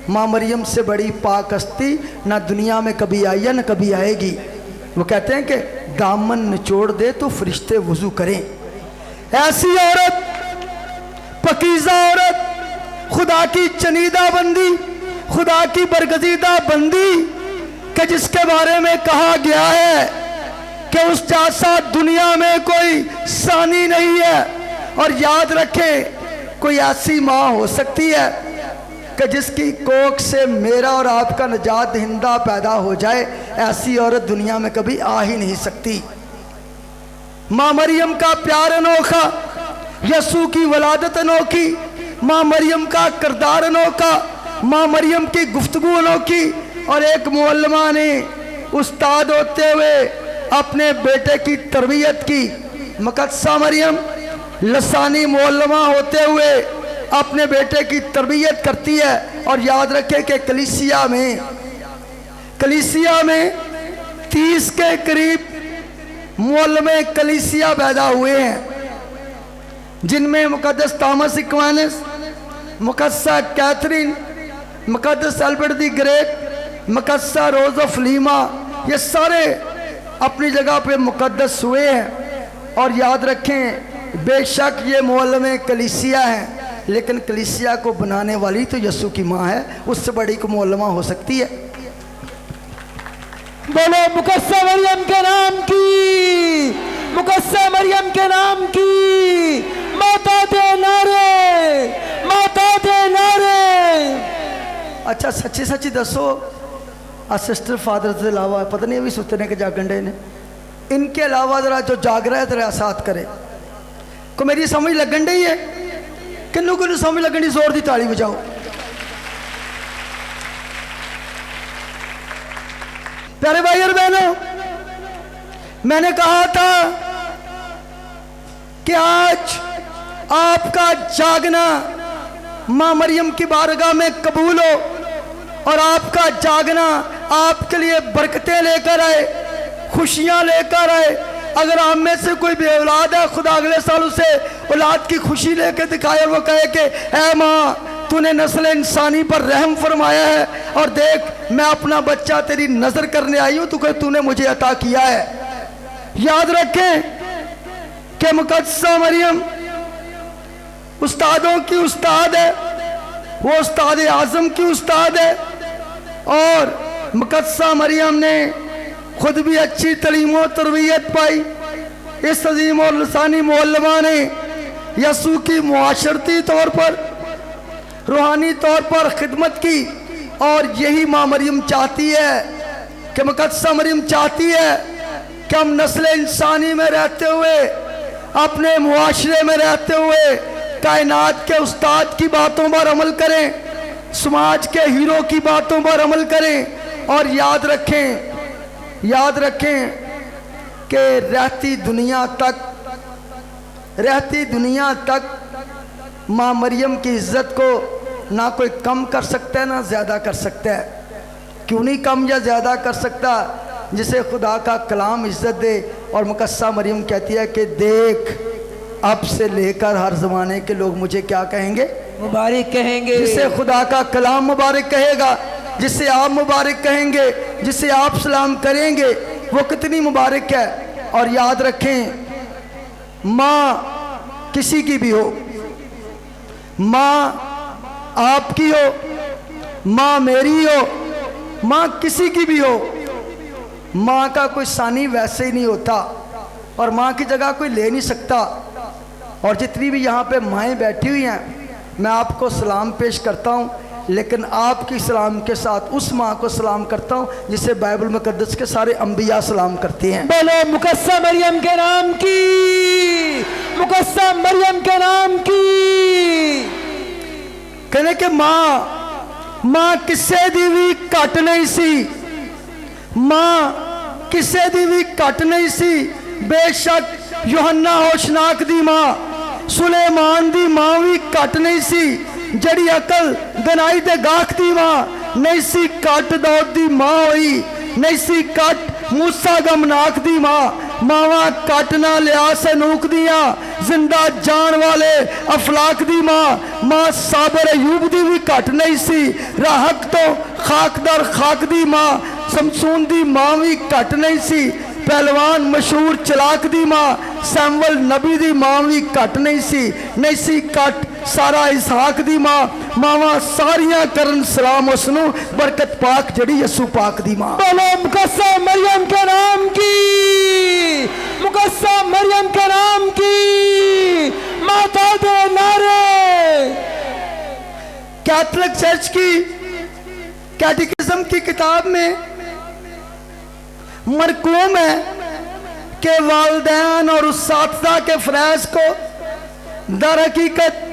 C: माँ मरियम से बड़ी पाक हस्ती ना दुनिया में कभी आई है ना कभी आएगी। वो कहते हैं कि दामन निचोड़ दे तो फरिश्ते वज़ू करें। ऐसी औरत, पकीज़ा औरत, खुदा की चनीदा बंदी, खुदा की बरगजीदा बंदी, कि जिसके बारे में कहा गया है कि उस जैसा दुनिया में कोई सानी नहीं है। और याद रखें, कोई ऐसी माँ हो सकती है कि जिसकी कोख से मेरा और आपका निजात दहिंदा पैदा हो जाए, ऐसी औरत दुनिया में कभी आ ही नहीं सकती। माँ मरियम का प्यार अनोखा, यसू की वलादत अनोखी, माँ मरियम का किरदार अनोखा, माँ मरियम की गुफ्तगू अनोखी। और एक मुअल्लिमा ने उस्ताद होते हुए अपने बेटे की तरबियत की। मुकद्दसा मरियम लसानी मुअल्लिमा होते हुए अपने बेटे की तरबियत करती है। और याद रखें कि कलीसिया में 30 के करीब मुअल्लिमे कलीसिया पैदा हुए हैं, जिनमें मुकद्दस थॉमस एक्वाइनस, मुकद्दसा कैथरीन, मुकद्दस अल्बर्ट दी ग्रेट, मुकद्दसा रोज ऑफ लीमा, ये सारे अपनी जगह पे मुकद्दस हुए हैं। और याद रखें, बेशक ये मुअल्लिमे कलीसिया हैं, लेकिन कलीसिया को बनाने वाली तो यसू की माँ है, उससे बड़ी को मुअल्लिमा हो सकती है।
I: बोलो मुकद्दसा मरियम के नाम की, मुकद्दसा मरियम के नाम की, माता दे नारे, माता दे नारे।
C: अच्छा सच्ची सच्ची दसो, सिस्टर फादर के अलावा पता नहीं अभी सुतने के जागंडे ने, इनके अलावा जरा जो जाग रहा है तेरा साथ करे। को मेरी समझ लगन डई है? किन्नू किन्नू समझ लगन डी? जोर दी ताली बजाओ। प्यारे भाई और बहनों, मैंने कहा था कि आज आपका जागना मां मरियम की बारगाह में कबूल हो, और आपका जागना आपके लिए बरकतें लेकर आए, खुशियां लेकर आए। अगर आप में से कोई बे औलाद है, खुदा अगले साल उसे औलाद की खुशी लेकर दिखाए और वो कहे कि ऐ माँ, तूने नस्ल इंसानी पर रहम फरमाया है, और देख मैं अपना बच्चा तेरी नजर करने आई हूँ, तूने मुझे अता किया है। याद रखें कि मुकद्दसा मरियम उस्तादों की उस्ताद है, वो उस्ताद आजम की उस्ताद है। और मुकद्दसा मरियम ने खुद भी अच्छी तलीम और तरबियत पाई। इस अजीम और लसानी मुअल्लिमा ने यसू की मुआशरती तौर पर, रूहानी तौर पर खिदमत की। और यही माँ मरियम चाहती है कि मुकद्दसा मरियम चाहती है कि हम नस्ल इंसानी में रहते हुए, अपने मुआशरे में रहते हुए कायनात के उस्ताद की बातों पर अमल करें, समाज के हीरो की बातों पर अमल करें। और याद रखें कि रहती दुनिया तक माँ मरियम की इज्जत को ना कोई कम कर सकता है ना ज़्यादा कर सकता है। क्यों नहीं कम या ज़्यादा कर सकता? जिसे खुदा का कलाम इज्जत दे। और मुकद्दसा मरियम कहती है कि देख, अब से लेकर हर ज़माने के लोग मुझे क्या कहेंगे?
I: मुबारक कहेंगे।
C: जिसे खुदा का कलाम मुबारक कहेगा, जिसे आप मुबारक कहेंगे, जिसे आप सलाम करेंगे, वो कितनी मुबारक है। और याद रखें, माँ किसी की भी हो, माँ आपकी हो, माँ मेरी हो, माँ किसी की भी हो, माँ का कोई सानी वैसे ही नहीं होता, और माँ की जगह कोई ले नहीं सकता। और जितनी भी यहाँ पे माएँ बैठी हुई हैं, मैं आपको सलाम पेश करता हूँ, लेकिन आपकी सलाम के साथ उस माँ को सलाम करता हूँ जिसे बाइबल मुकद्दस के सारे अंबिया सलाम करते हैं।
I: बोलो मुकद्दसा मरियम के नाम की, मुकद्दसा मरियम के नाम की।
C: कहने के माँ किसे दी भी घट नहीं सी, माँ किसे दी भी घट नहीं सी। बेशक यूहन्ना होशनाक दी माँ, सुलेमान दी माँ भी घट नहीं सी। जड़ी अकल गनाई दे गाख दी माँ नहीं सी घट, दौद दी माँ हुई नहीं सी घट, मूसा गमनाक दी माँ मावा घट ना लिया सनूक दिया, जिंदा जान वाले अफलाक दी माँ साबर अयूब दी भी घट नहीं सी। राहक तो खाकदर खाक दी माँ, समसून दी माँ भी घट नहीं सी। पहलवान मशहूर चलाक दी माँ सैमुअल नबी दी मां भी घट नहीं सी घट। सारा इसहाक दी मां, मावां सारियां करन सलाम उसनू, बरकत पाक जड़ी यसू पाक दी मां।
I: बोलो मुकद्दसा मरियम के नाम की, मुकद्दसा मरियम के नाम की माता दे नारे।
C: कैथोलिक चर्च की कैटेकिज्म की किताब में मरकूम है कि वालिदैन और उस्तादा के फ़रज़ को दर हकीकत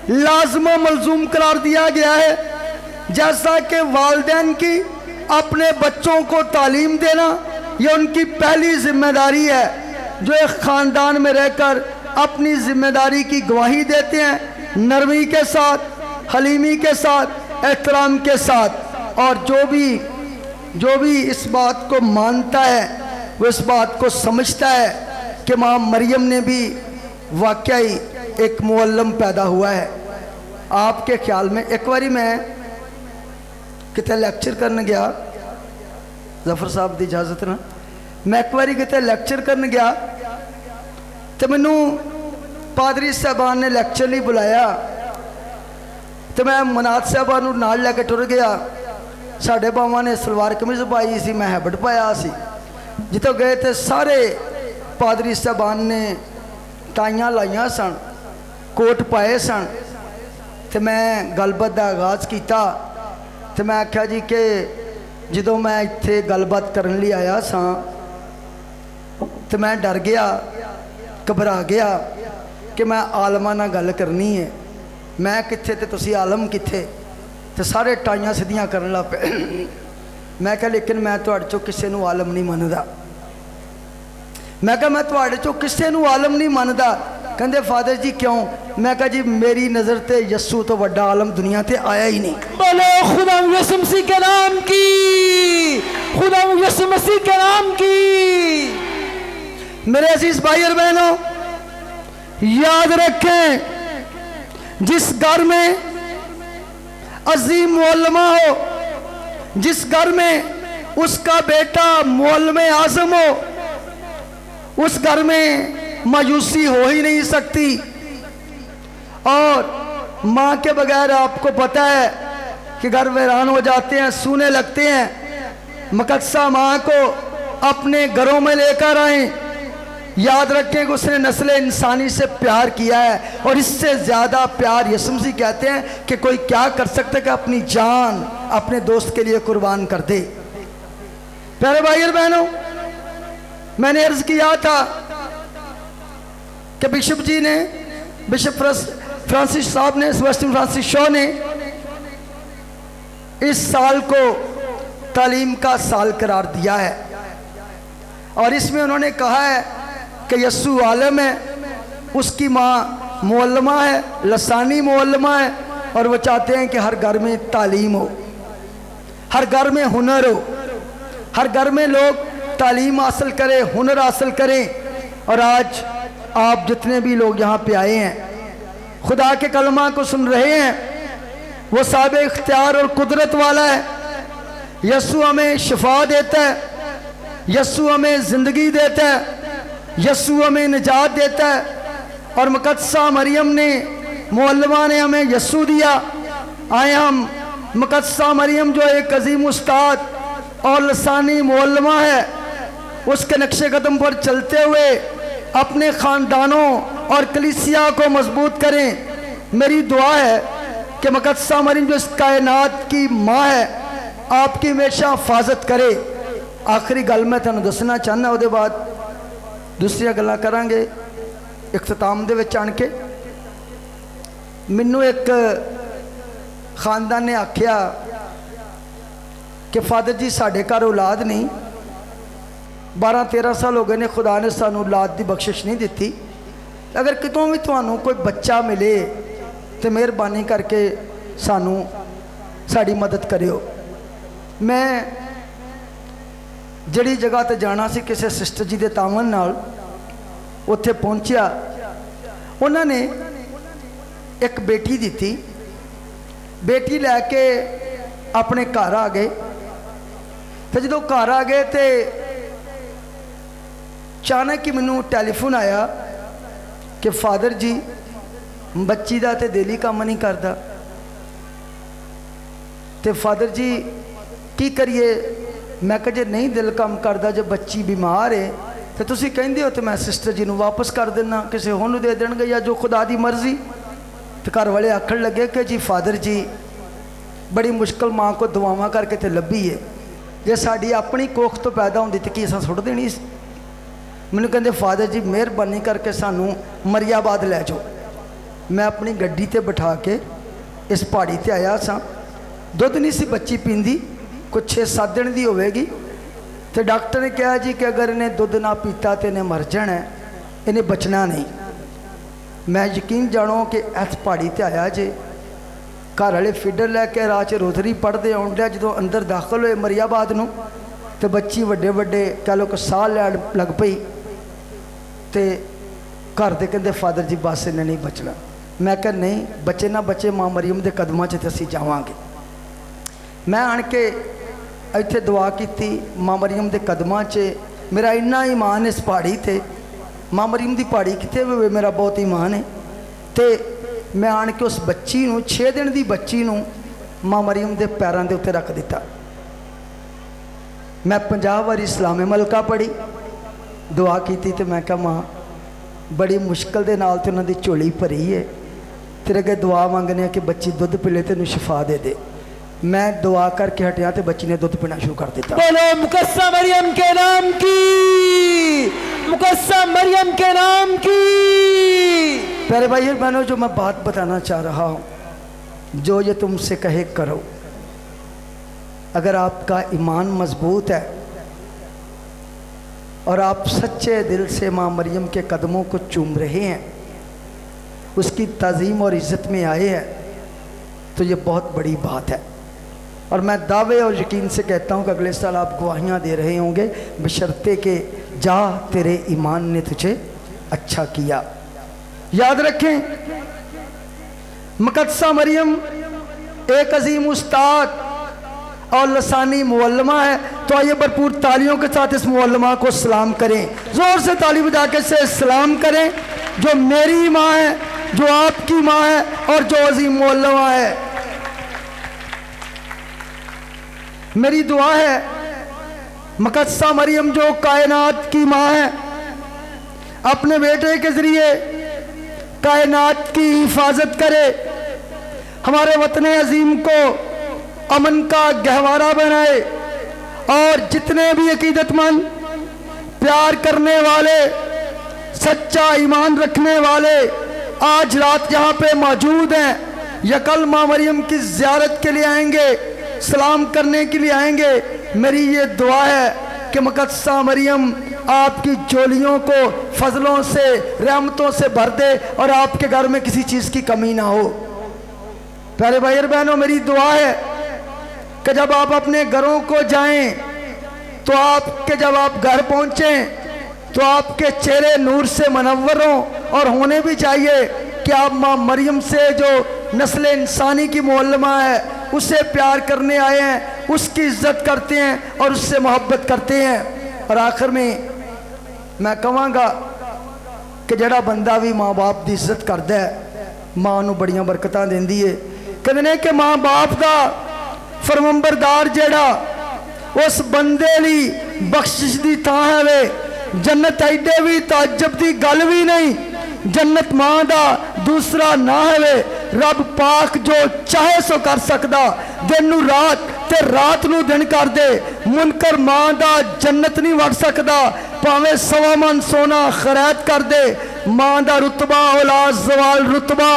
C: लाज़िम व मलज़ूम करार दिया गया है। जैसा कि वालिदैन की अपने बच्चों को तालीम देना यह उनकी पहली जिम्मेदारी है, जो एक ख़ानदान में रहकर अपनी जिम्मेदारी की गवाही देते हैं नरमी के साथ, हलीमी के साथ, एहतराम के साथ। और जो भी इस बात को मानता है वो इस बात को समझता है कि माँ मरियम ने भी वाकई एक मुअल्लम पैदा हुआ है। आपके ख्याल में एक बारी मैं कितने लेक्चर करने गया, जफर साहब की इजाज़त ना, मैं एक बारी कितने लेक्चर करने गया तो मैनू पादरी साहबान ने लेक्चर लिए बुलाया तो मैं मनात साहबान नाल लैके टुर गया। साढ़े बावां ने सलवार कमीज पाई सी, मैं हैबट पाया सी। जितों गए तो सारे पादरी साहबान ने टाइयां लाइया सन, कोट पाए सन। तो मैं गलबात का आगाज़ किया तो मैं आख्या जी कि जो मैं इत्थे गलबात करने लिए आया सा तो मैं डर गया, घबरा गया कि मैं आलमा नाल गल करनी है। मैं कित्थे ते तुसी आलम कित्थे? तो सारे टाइयां सीधियां करन लग पे। मैं कहा लेकिन मैं तुहाडे चों किसे नूं आलम नहीं मनदा। मैं कहा मैं तुहाडे चों किसे नूं आलम नहीं मनदा। कहंदे फादर जी क्यों? मैं कहा जी मेरी नज़र ते यस्सू तो वड्डा आलम दुनिया ते आया ही नहीं।
I: बोलो खुदा यीशु मसीह के नाम की, खुदा यीशु मसीह के नाम की।
C: मेरे अजीज भाई और बहनों, याद रखें जिस घर में अजीम मुअल्लिमा हो, जिस घर में उसका बेटा मुअल्लिम आज़म हो, उस घर में मायूसी हो ही नहीं सकती। और माँ के बगैर आपको पता है कि घर वीरान हो जाते हैं, सूने लगते हैं। मुकद्दसा माँ को अपने घरों में लेकर आए। याद रखें कि उसने नस्ल इंसानी से प्यार किया है और इससे ज़्यादा प्यार यीशु मसीह कहते हैं कि कोई क्या कर सकता है कि अपनी जान अपने दोस्त के लिए कुर्बान कर दे। प्यारे भाई और बहनों, मैंने अर्ज किया था कि बिशप जी ने, बिशप फ्रांसिस साहब ने, सेबेस्टियन फ्रांसिस शॉ ने इस साल को तालीम का साल करार दिया है और इसमें उन्होंने कहा है कि यस्सू आलम है, उसकी माँ मुअल्लिमा है, लसानी मुअल्लिमा है और वो चाहते हैं कि हर घर में तालीम हो, हर घर में हुनर हो, हर घर में लोग तालीम हासिल करें, हुनर हासिल करें। और आज आप जितने भी लोग यहाँ पे आए हैं, खुदा के कलमा को सुन रहे हैं, वो साहिब इख्तियार और कुदरत वाला है। यस्सू हमें शिफा देता है, यस्सू हमें ज़िंदगी देता है, यस्सू हमें निजात देता है। और मुकद्दसा मरियम ने, मुअल्लिमा ने हमें यस्सू दिया। आए हम मुकद्दसा मरियम जो एक अजीम उस्ताद और लसानी मुअल्लिमा है, उसके नक्शे कदम पर चलते हुए अपने ख़ानदानों और कलीसिया को मजबूत करें। मेरी दुआ है कि मुकद्दसा मरियम जो इस कायनात की माँ है, आपकी हमेशा हिफाजत करे। आखिरी गल मैं तुहानूं दसना चाहना, उसके बाद दूसरिया गल्लां करांगे इख्तिताम दे विच आण के। मैनू एक खानदान ने आख्या कि फादर जी साढ़े घर औलाद नहीं, 12-13 साल हो गए ने, खुदा ने सानू औलाद की बख्शिश नहीं दी। अगर कितों भी तुहानू कोई बच्चा मिले तो मेहरबानी करके सानू साड़ी मदद करियो। मैं जड़ी जगह ते जाना सी किसी सिस्टर जी के तावन नाल, उत्थे पहुंचा। उन्होंने एक बेटी दी थी, बेटी लैके अपने घर आ गए। तो जो घर आ गए तो अचानक ही मैनू टैलीफोन आया कि फादर जी बच्ची का तो दिल ही काम नहीं करता, तो फादर जी की करिए। मैं कहा जे नहीं दिल काम करता, जो बच्ची बीमार है तो तुसी कहंदे हो तो मैं सिस्टर जी को वापस कर देना, किसी होर दे देंगे या जो खुदा की मर्जी। तो घर वाले आखन लगे कि जी फादर जी बड़ी मुश्किल माँ को दुआवां करके तो लभी है, जे साड़ी अपनी कोख तो पैदा होंदी तो की असां सुट देनी। मैनूं कहंदे फादर जी मेहरबानी करके सानू मरियाबाद लै जाओ। मैं अपनी गड्डी ते बिठा के इस पहाड़ी ते आया सा। दुध नहीं सी बच्ची पींदी, कुछ 6-7 दिन की होवेगी। तो डॉक्टर ने कहा जी कि अगर इन्हें दुध ना पीता तो इन्हें मर जाना है, इन्हें बचना नहीं। मैं यकीन जानो कि इस पहाड़ी ते आया जे, घर वाले फीडर लैके राह च रोजरी पढ़ते आउण लिया। जो अंदर दाखिल होए मरियाबाद नूं तो बच्ची वड्डे वड्डे कह लो कि साह लैण लग पई। तो घर दे कहंदे फादर जी बस इन्हें नहीं बचना। मैं कहा नहीं, बचे ना बचे माँ मरियम के कदमां च असीं जावांगे। मैं आण के इत्थे दुआ की माँ मरियम के कदमां च। मेरा इन्ना ईमान इस पहाड़ी ते, माँ मरियम की पहाड़ी कितने भी मेरा बहुत ईमान है। तो मैं आण के उस बच्ची नूं 6 दिन की बच्ची नूं माँ मरियम के पैरों के उत्ते रख दिता। मैं 50 बारी सलामे मलका पढ़ी, दुआ की। तो मैं कहा माँ बड़ी मुश्किल के नाल ते उन्हां दी झोली भरी है, तेरे अगे दुआ मंगने कि बच्ची दुध पी ले, तेनूं शिफा दे दे। मैं दुआ करके हटिया तो बच्ची ने दुध पीना शुरू कर दिया।
I: बोलो मुकस्सा मरियम के नाम की, मुकस्सा मरियम के नाम की।
C: प्यारे भाई और बहनों, जो मैं बात बताना चाह रहा हूँ, जो ये तुमसे कहे करो। अगर आपका ईमान मजबूत है और आप सच्चे दिल से माँ मरियम के कदमों को चूम रहे हैं, उसकी ताज़ीम और इज़्ज़त में आए हैं, तो ये बहुत बड़ी बात है। और मैं दावे और यकीन से कहता हूँ कि अगले साल आप गवाहियाँ दे रहे होंगे, बशर्ते के जा तेरे ईमान ने तुझे अच्छा किया। याद रखें, मुकद्दसा मरियम एक अजीम उस्ताद और लसानी मुअल्लिमा है। तो आइए भरपूर तालियों के साथ इस मुअल्लिमा को सलाम करें, ज़ोर से ताली बजा के से सलाम करें, जो मेरी माँ है, जो आपकी माँ है और जो अजीम मुअल्लिमा है। मेरी दुआ है मुकद्दसा मरियम जो कायनात की माँ है, अपने बेटे के ज़रिए कायनात की हिफाजत करे, हमारे वतन अजीम को अमन का गहवारा बनाए, और जितने भी अकीदतमंद प्यार करने वाले, सच्चा ईमान रखने वाले आज रात यहाँ पे मौजूद हैं या कल माँ मरियम की ज़ियारत के लिए आएंगे, सलाम करने के लिए आएंगे, मेरी ये दुआ है कि मुकद्दसा मरियम आपकी झोलियों को फजलों से, रहमतों से भर दे और आपके घर में किसी चीज़ की कमी ना हो। प्यारे भाई और बहनों, मेरी दुआ है कि जब आप अपने घरों को जाएं तो आपके जब आप घर पहुंचें तो आपके चेहरे नूर से मनव्वर हों, और होने भी चाहिए कि आप माँ मरियम से जो नस्ल इंसानी की मुअल्लिमा है उससे प्यार करने आए हैं, उसकी इज्जत करते हैं और उससे मोहब्बत करते हैं। और आखिर में मैं कहूँगा कि जड़ा बंदा भी माँ बाप की इज्जत करता है, माँ नूं बड़ियां बरकतां देंदी है। कहते कि माँ बाप का फरमंबरदार जेड़ा उस बंदे ली बख्शिश दी थां है वे, जन्नत एडे भी ताज्जुब दी गल भी नहीं, जन्नत मां दा दूसरा ना है वे। रब पाक जो चाहे सो कर सकदा, दिन नू रात ते रात नू दिन कर दे, मुनकर मां दा जन्नत नहीं वड़ सकदा, भावें 100 मन सोना खरैत कर दे। मां दा रुतबा औलाद जवाल रुतबा,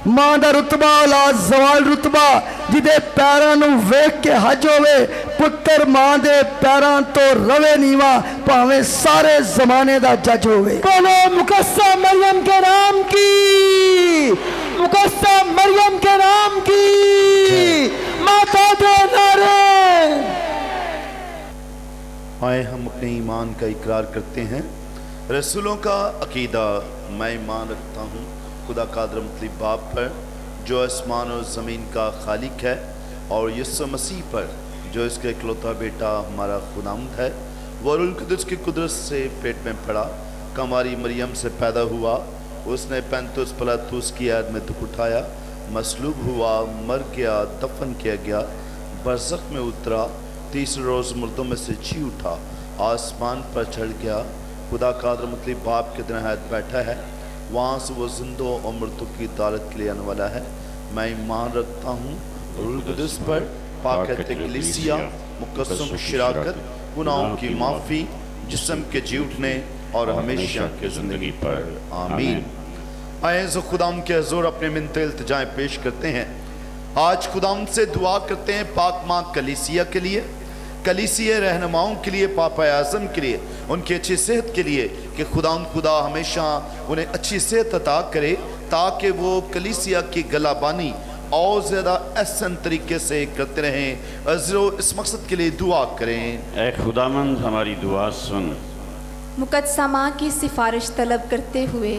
C: मां दा रुतबा औलाद जवाल रुतबा, जिदे पैरां नू वेख के हज होवे, पुत्र मां दे पैरां तो रवे नीवा, भावें सारे जमाने दा जज होवे।
I: बोलो मुकद्दसा मरियम के नाम की, मुकद्दसा मरियम के नाम की, माता दे नारे।
J: आए हम अपने ईमान का इकरार करते हैं। रसूलों का अकीदा, मैं ईमान रखता हूँ खुदा कादर मुतलिब बाप पर जो आसमान और ज़मीन का खालिक है, और यीशु मसीह पर जो इसका इकलौता बेटा हमारा खुदावंद है, वो रूह कुद्दुस की कुदरत से पेट में पड़ा, कमारी मरियम से पैदा हुआ, उसने पैंतुस पिलातुस की याद में दुख उठाया, मसलूब हुआ, मर गया, दफन किया गया, बरज़ख में उतरा, तीसरे रोज़ मुर्दों में से जी उठा, आसमान पर चढ़ गया, खुदा कादर मतलब बाप के दरहत बैठा है, वहाँ से वो जिंदों और मृतों की अदालत के लिए आने वाला है। मैं ईमान रखता हूँ रूह कुदस पर, पाक कलीसिया, मुकद्दसों की शिराकत, गुनाहों की माफ़ी, जिस्म के जी उठने और हमेशा की ज़िंदगी पर। आमीन। आए जो खुदाम के हज़ूर अपने मिन्नतें इल्तिजाएं पेश करते हैं। आज खुदाम से दुआ करते हैं पाक माँ कलीसिया के लिए, कलीसिया रहनुमाओं के लिए, पापा आज़म के लिए, उनकी अच्छी सेहत के लिए कि खुदा हमेशा उन्हें अच्छी सेहत अता करे ताकि वो कलीसिया की गलाबानी और ज़्यादा एहसन तरीके से करते रहें। अज़रो इस मकसद के लिए दुआ करें।
H: ऐ खुदामंद हमारी दुआ सुन।
K: मुकद्दसा माँ की सिफारिश तलब करते हुए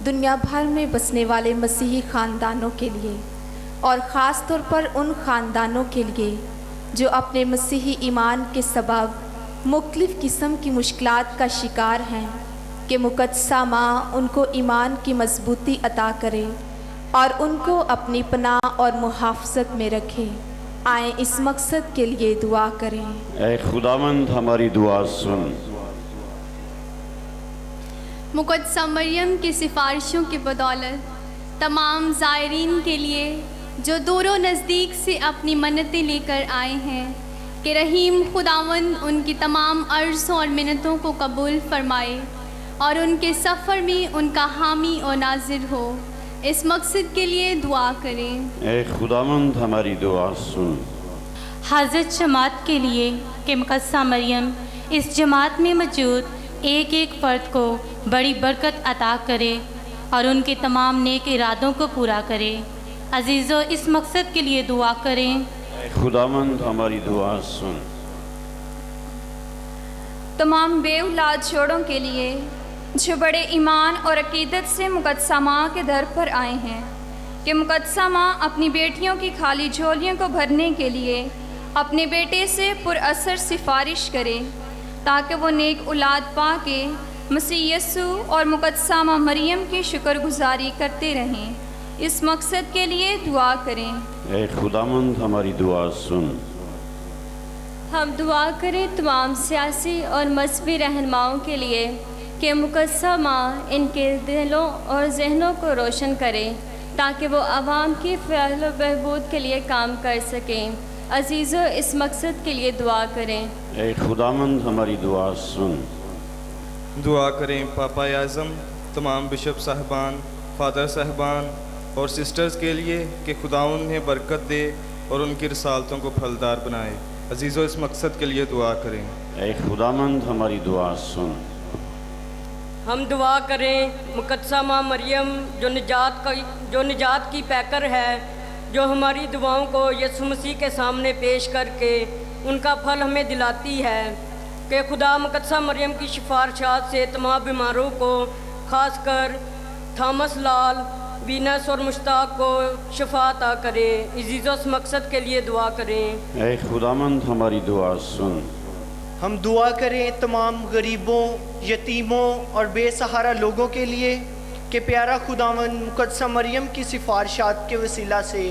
K: दुनिया भर में बसने वाले मसीही ख़ानदानों के लिए और ख़ास तौर पर उन ख़ानदानों के लिए जो अपने मसीही ईमान के सबब मुख्तलिफ़ किस्म की मुश्किलात का शिकार हैं, कि मुकद्दसा माँ उनको ईमान की मजबूती अता करे और उनको अपनी पनाह और मुहाफ़ज़त में रखे। आए इस मकसद के लिए दुआ करें।
H: ऐ खुदामंद हमारी दुआ सुन।
L: मुकद्दसा मरियम की सिफारिशों की बदौलत तमाम ज़ायरीन के लिए जो दूरों नज़दीक से अपनी मन्नतें लेकर आए हैं कि रहीम खुदावंद उनकी तमाम अर्ज़ों और मिन्नतों को कबूल फरमाए और उनके सफ़र में उनका हामी और नाजिर हो। इस मकसद के लिए दुआ करें।
H: ऐ खुदामंद हमारी दुआ सुन।
M: हज़रत जमात के लिए कि मुकद्दसा मरियम इस जमात में मौजूद एक एक फ़र्द को बड़ी बरकत अता करे और उनके तमाम नेक इरादों को पूरा करे। अजीज़ों, इस मकसद के लिए दुआ करें।
H: खुदामंद हमारी दुआ सुन।
N: तमाम बेऔलाद जोड़ों के लिए जो बड़े ईमान और अकीदत से मुकद्दसा माँ के दर पर आए हैं कि मुकद्दसा माँ अपनी बेटियों की खाली झोलियों को भरने के लिए अपने बेटे से पुरअसर सिफारिश करे ताकि वो नेक औलाद पा के मसीह यसू और मुकद्दसा माँ मरियम की शुक्रगुजारी करते रहें। इस मकसद के लिए दुआ करें।
H: ऐ खुदामंद हमारी दुआ सुन।
O: हम दुआ करें तमाम सियासी और मजहबी रहनुमाओं के लिए कि मुकद्दसा माँ इनके दिलों और जहनों को रोशन करें ताकि वो आवाम की फ़लाह व बहबूद के लिए काम कर सकें। अजीज़ों, इस मकसद के लिए दुआ करें।
H: ऐ खुदामंद हमारी दुआ सुन।
P: दुआ करें पापा आज़म, तमाम बिशप साहबान, फादर साहबान और सिस्टर्स के लिए कि खुदा उन्हें बरकत दे और उनकी रसालतों को फलदार बनाए। अजीज़ों, इस मकसद के लिए दुआ करें।
H: ऐ खुदामंद हमारी दुआ सुन।
Q: हम दुआ करें मुकद्दसा माँ मरियम जो निजात की पैकर है, जो हमारी दुआओं को यीशु मसीह के सामने पेश करके उनका फल हमें दिलाती है, कि खुदा मुकद्दसा मरियम की सिफारिशात से तमाम बीमारों को, ख़ासकर थॉमस लाल, वीनस और मुश्ताक को शफा अता करे। अज़ीज़ों, इस मकसद के लिए दुआ करें।
H: ऐ खुदामंद हमारी दुआ सुन।
R: हम दुआ करें तमाम गरीबों, यतीमों और बेसहारा लोगों के लिए कि प्यारा खुदावंद मुकद्दसा मरियम की सिफारिशात के वसीला से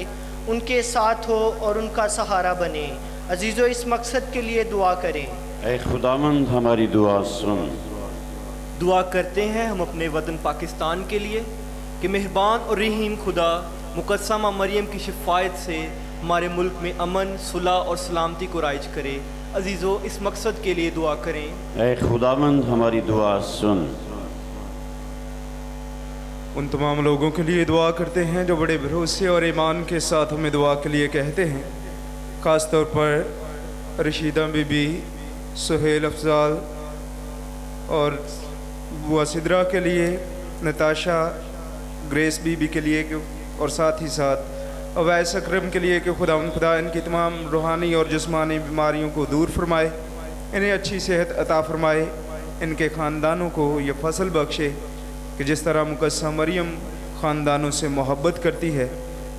R: उनके साथ हो और उनका सहारा बने। अजीज़ों, इस मकसद के लिए दुआ करें।
H: ऐ खुदामंद हमारी दुआ सुन।
S: दुआ करते हैं हम अपने वतन पाकिस्तान के लिए कि मेहरबान और रहीम खुदा मुकद्दसा माँ मरियम की शिफायत से हमारे मुल्क में अमन, सुलह और सलामती को राइज करे। अजीज़ों, इस मकसद के लिए दुआ करें।
H: ऐ खुदामंद हमारी दुआ सुन।
P: उन तमाम लोगों के लिए दुआ करते हैं जो बड़े भरोसे और ईमान के साथ हमें दुआ के लिए कहते हैं, ख़ास तौर पर रशीदा बीबी, सुहेल अफजाल और बुआ सिद्रा के लिए, नताशा, ग्रेस बीबी के लिए और साथ ही साथ अवैस अकरम के लिए कि खुदा इनकी तमाम रूहानी और जिस्मानी बीमारियों को दूर फरमाए, इन्हें अच्छी सेहत अता फरमाए, इनके ख़ानदानों को ये फसल बख्शे कि जिस तरह मुकद्दसा मरियम ख़ानदानों से मोहब्बत करती है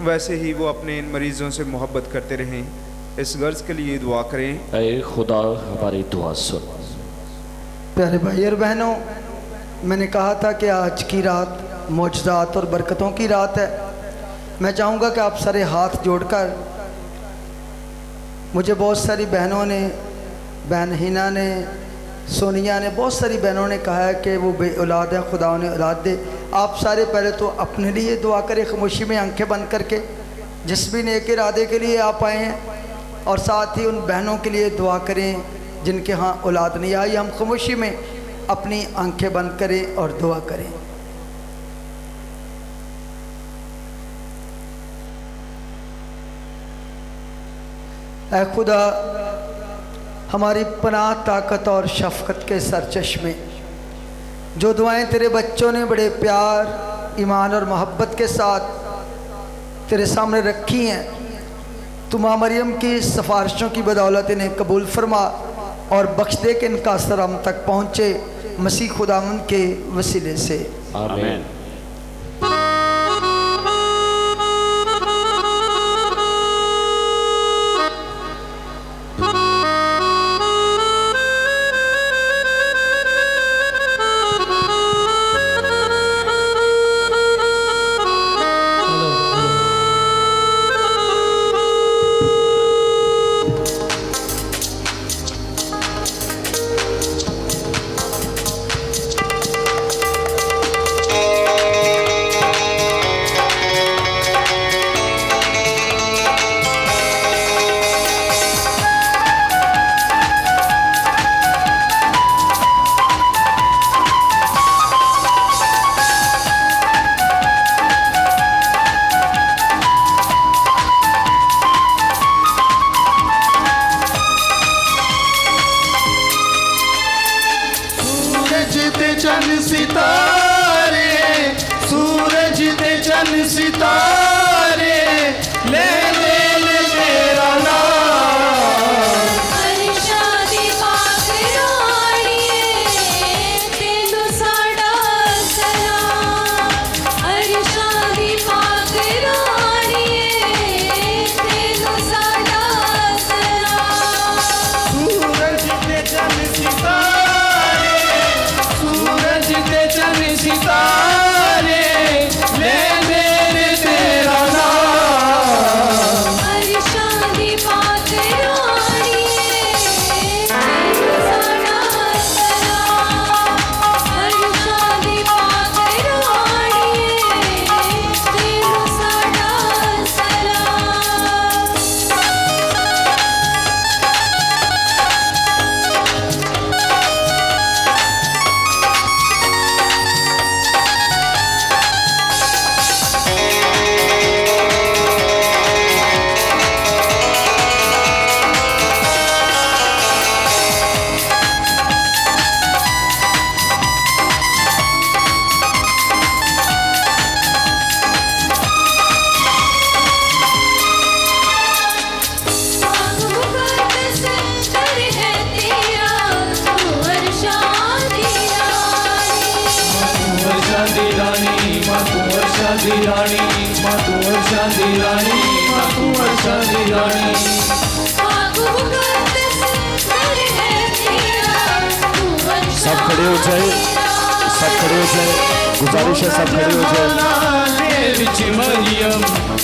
P: वैसे ही वो अपने इन मरीज़ों से मोहब्बत करते रहें। इस गर्ज के लिए दुआ करें।
E: ऐ खुदा हमारी दुआ सुन।
C: प्यारे भाई और बहनों, मैंने कहा था कि आज की रात मौजज़ात और बरकतों की रात है। मैं चाहूँगा कि आप सारे हाथ जोड़कर, मुझे बहुत सारी बहनों ने, बहन हिना ने, सोनिया ने, बहुत सारी बहनों ने कहा है कि वो बे औलाद है, खुदा उन्हें औलाद दे। आप सारे पहले तो अपने लिए दुआ करें खामोशी में आंखें बंद करके, जिस भी नेक इरादे के लिए आप आए हैं, और साथ ही उन बहनों के लिए दुआ करें जिनके यहाँ औलाद नहीं आई। हम खामोशी में अपनी आंखें बंद करें और दुआ करें। ऐ खुदा, हमारी पनाह, ताकत और शफ़क़त के सरचश्मे, जो दुआएं तेरे बच्चों ने बड़े प्यार, ईमान और मोहब्बत के साथ तेरे सामने रखी हैं, तू माँ मरियम की सिफारिशों की बदौलत इन्हें कबूल फरमा और बख्श दे कि इनका असर हम तक पहुँचे, मसीह खुदावंद के वसीले से
E: आमीन। गुजारिश है, सब खड़े हो जाए।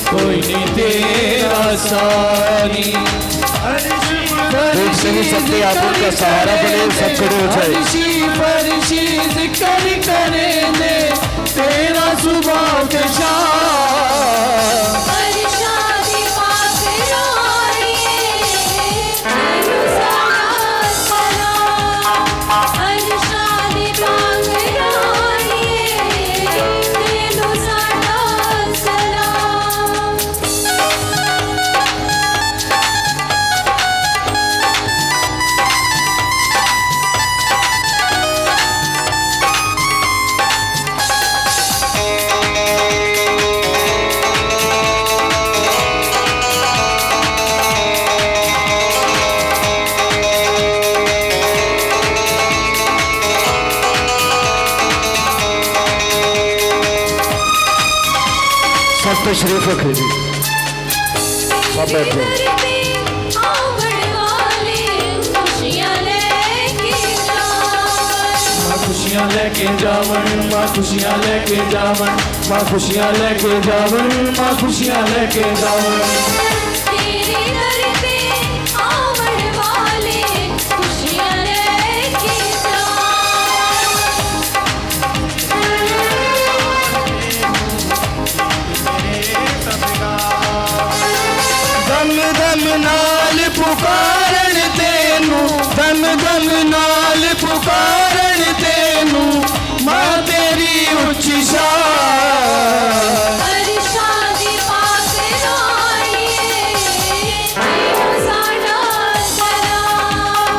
E: कोई नहीं तेरा सारी, देख से नहीं सकते आप उनका सहारा बने, सब खड़े हो जाए। जिक्र करेंगे तेरा सुबह के शाम, तशरीफ रखे जी, सब बैठे। खुशियाँ
I: लेके जावन माँ खुशियाँ लेके जावन माँ खुशियाँ लेके जावन माँ खुशियाँ लेके जावन
T: तेरे दर पे आवन वाले खुशियाँ लेके
I: दम दम नाल पुकारन तेनू दम दम नाल पुकारन तेनू माँ तेरी उच्ची शान
T: शादी पाक राणिए तेनू साडा सलाम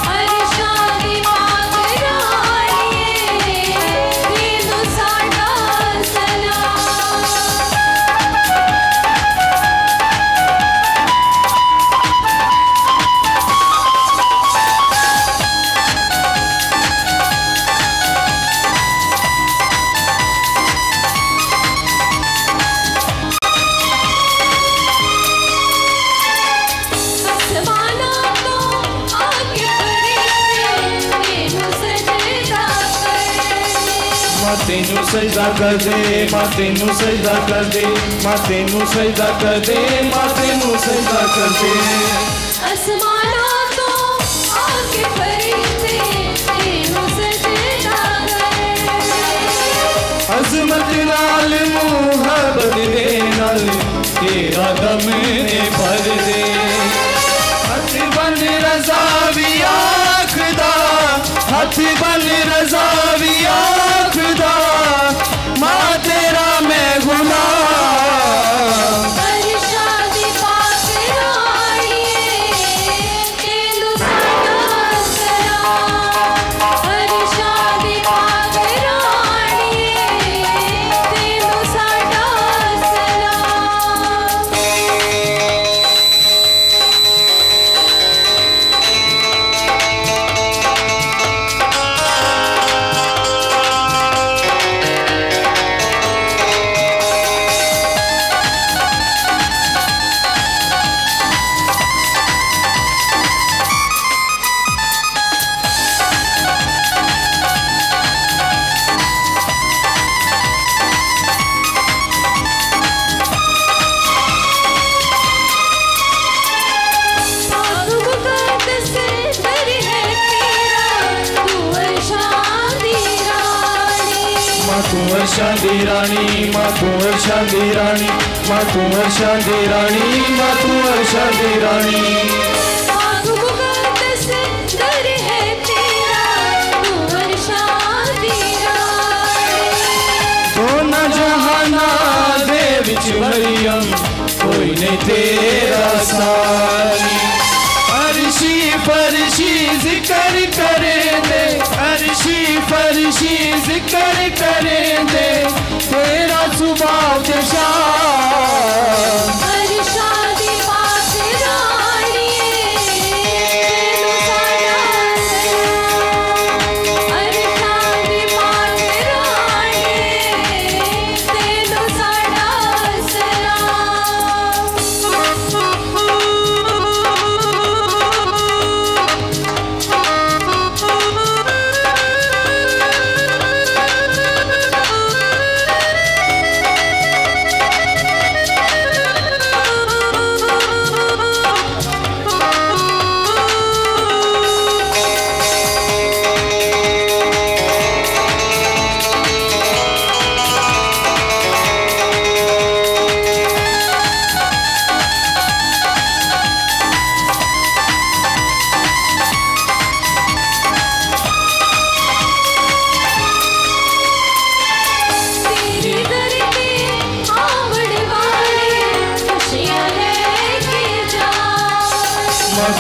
T: हर शादी पाक राणिए तेनू साडा सलाम
I: तेनू सजदा कर दे माँ तेनू सजदा कर दे माँ तेनू सजदा कर दे माँ तेनू सजदा कर दे
T: आसमानों तो आके फरिश्ते तेनू सजदा करे
I: अज़मत नाल मुहब्बत दे नाल तेरा दम ने भर दे हथ बन रज़ा भी आखदा हथ बन रज़ा भी आखदा माँ तेरा मैं गुलाम
T: शादी पाक राणिए तेनू साडा सलाम हर शादी पाक राणिए तेनू साडा सलाम
I: शादी रानी माँ तू शादी रानी माँ तू शादी रानी माँ तू शादी रानी दोनों जहाना दे विच मरियम कोई नहीं तेरा सानी अर्शी फरशी जिक्र करे दे अर्शी फरशी जिक्र करे दे तेरा सुभाव शान
T: शादी पाक राणिए तेनू साडा सलाम हर शादी पाक राणिए तेनू साडा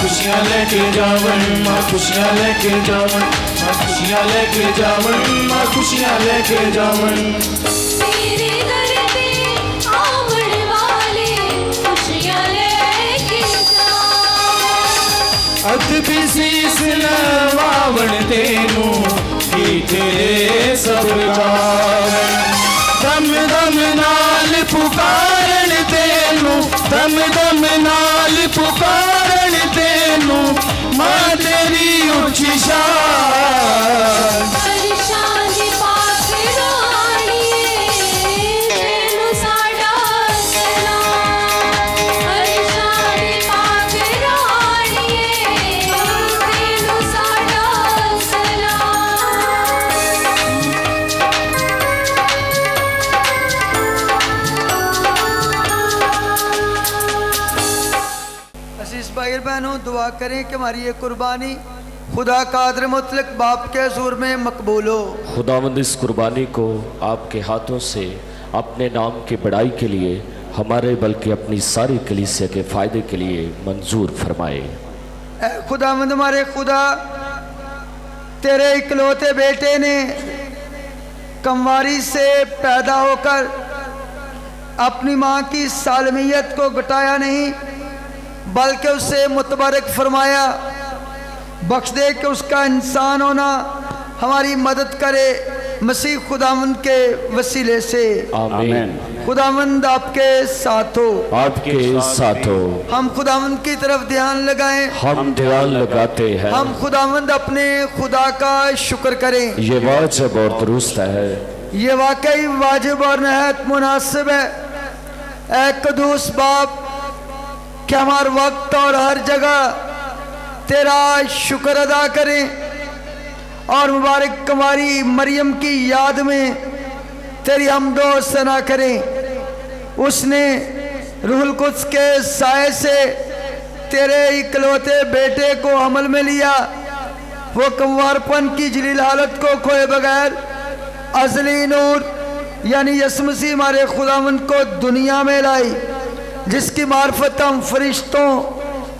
I: खुशियाँ लेके जावन माँ खुशियाँ लेके जावन माँ खुशियाँ लेके जावन माँ खुशियाँ लेके जावन
T: तेरे दर पे आवन वाले खुशियाँ लेके जावन
I: अत भी शीस नवावन तेनू की तेरे सब गावन दम दम नाल पुकारन तेनू दम दम नाल पुकारन तेनू माँ तेरी उच्ची शान
C: दुआ करें कि हमारी ये कुर्बानी खुदा कादर मुतलक बाप के हुज़ूर में मकबूल हो।
E: खुदावंद इस कुर्बानी को आपके हाथों से अपने नाम की बड़ाई के लिए हमारे बल्कि अपनी सारी कलीसिया के फ़ायदे के लिए मंजूर फरमाए।
C: ऐ खुदावंद हमारे खुदा, तेरे इकलौते बेटे ने कमवारी से पैदा होकर अपनी माँ की सालमियत को घटाया नहीं बल्कि उसे मुतबरक फरमाया। बख्श दे कि उसका इंसान होना हमारी मदद करे मसीह खुदावंद के वसीले से।
E: आमीन।
C: खुदावंद आपके साथ हो।
E: आपके साथ हो।
C: हम खुदावंद की तरफ ध्यान लगाएं।
E: हम ध्यान लगाते हैं।
C: हम खुदावंद अपने खुदा का शुक्र करें।
E: ये वाजिब और दुरुस्त है।
C: ये वाकई वाजिब और नहायत मुनासिब है। ऐ कदूस बाप, कि हमारे वक्त और हर जगह तेरा शुक्र अदा करें और मुबारक कुमारी मरियम की याद में तेरी हमदो सना करें। उसने रूहुल कुद्स के साए से तेरे इकलौते बेटे को हमल में लिया। वो कुंवारपन की जलील हालत को खोए बगैर अज़ली नूर यानी यसु मसीह हमारे खुदावंद को दुनिया में लाई, जिसकी मार्फत हम फरिश्तों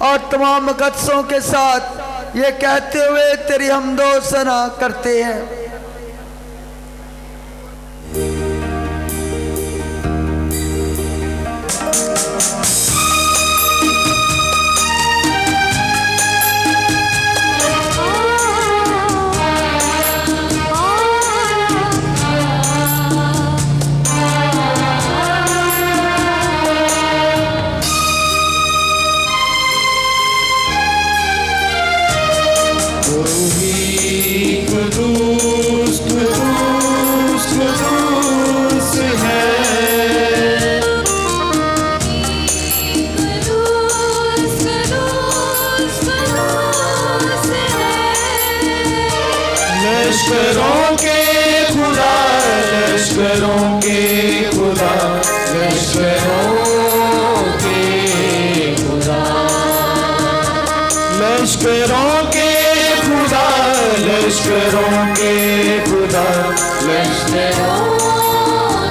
C: और तमाम मुक़द्दसों के साथ ये कहते हुए तेरी हमदो सना करते हैं।
T: लश्करों के खुदा, लश्करों के खुदा, लश्करों के खुदा, लश्करों के खुदा, लश्करों के खुदा, लश्करों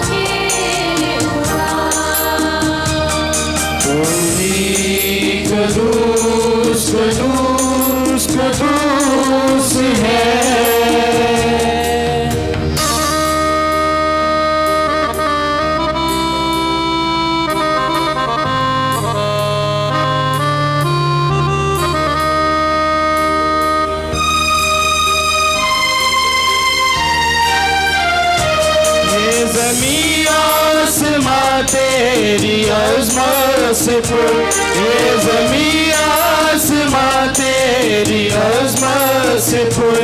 T: के खुदा, कोई कदूस कदूस कदूस है। तेरी अज़मत से पुर, ये ज़मीं आसमां तेरी अज़मत से पुर।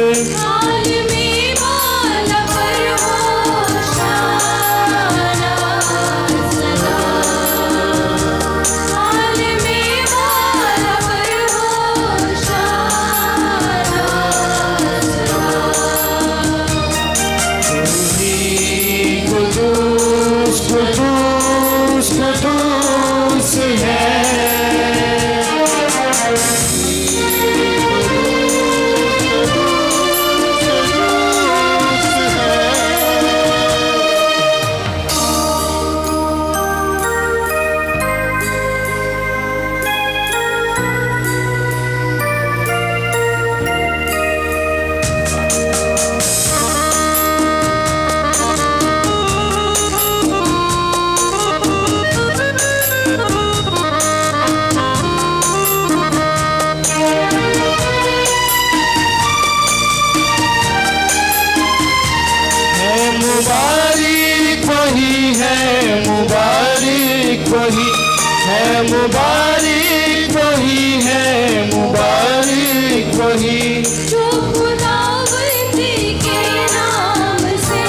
T: मुबारक वही है, मुबारक वही जो खुदावंद के नाम से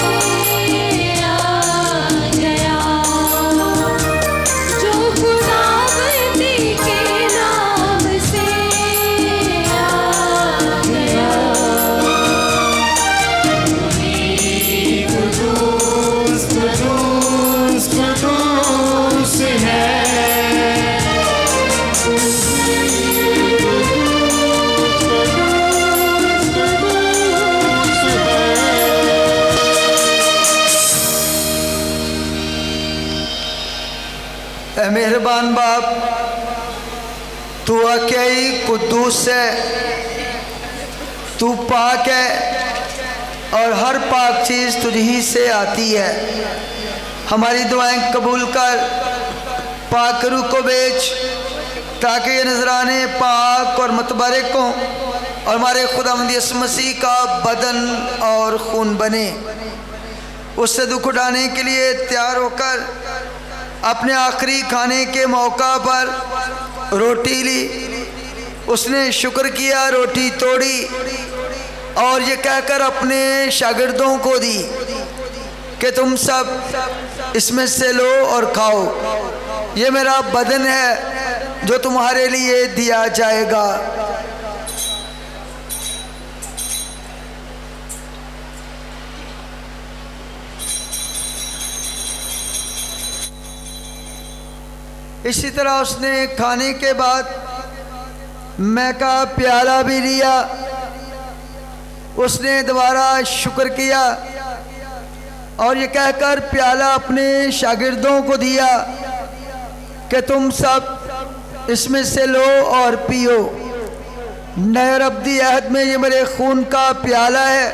T: आ गया, जो खुदावंद के नाम से आ गया। कुदूस कुदूस कुदूस है।
C: मेहरबान बाप, तू अकेई कुद्दूस है, तू पाक है और हर पाक चीज़ तुझ ही से आती है। हमारी दुआएं कबूल कर, पाक रूह को बेच, ताकि ये नजराने पाक और मुतबरक हों और हमारे खुदावंद यीशु मसीह का बदन और खून बने। उससे दुख उठाने के लिए तैयार होकर अपने आखिरी खाने के मौका पर रोटी ली। उसने शुक्र किया, रोटी तोड़ी और ये कहकर अपने शागिर्दों को दी कि तुम सब इसमें से लो और खाओ, ये मेरा बदन है जो तुम्हारे लिए दिया जाएगा। इसी तरह उसने खाने के बाद मैं का प्याला भी लिया। उसने दोबारा शुक्र किया और ये कहकर प्याला अपने शागिर्दों को दिया कि तुम सब इसमें से लो और पियो। नए अब्दी अहद में ये मेरे खून का प्याला है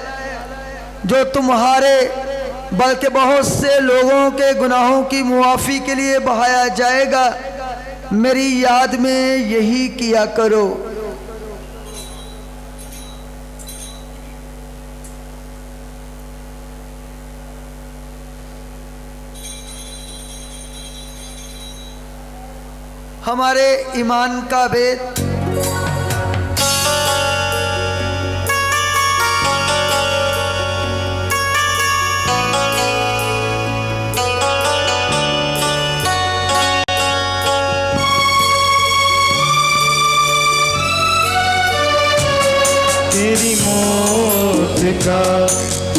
C: जो तुम्हारे बल्कि बहुत से लोगों के गुनाहों की मुआफ़ी के लिए बहाया जाएगा। मेरी याद में यही किया करो। हमारे ईमान का भेद।
T: तेरी मौत का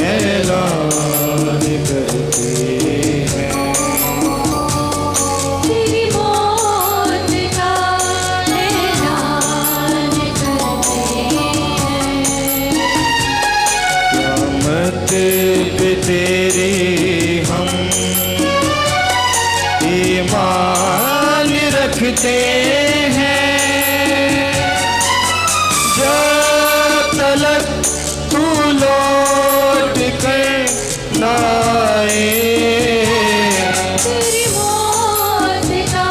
T: ऐलान करते हैं, तेरी मौत का ऐलान करते हैं। क़यामत पे तेरे हम ईमान रखते हैं, तू लौट कर ना आए। तेरी मौत का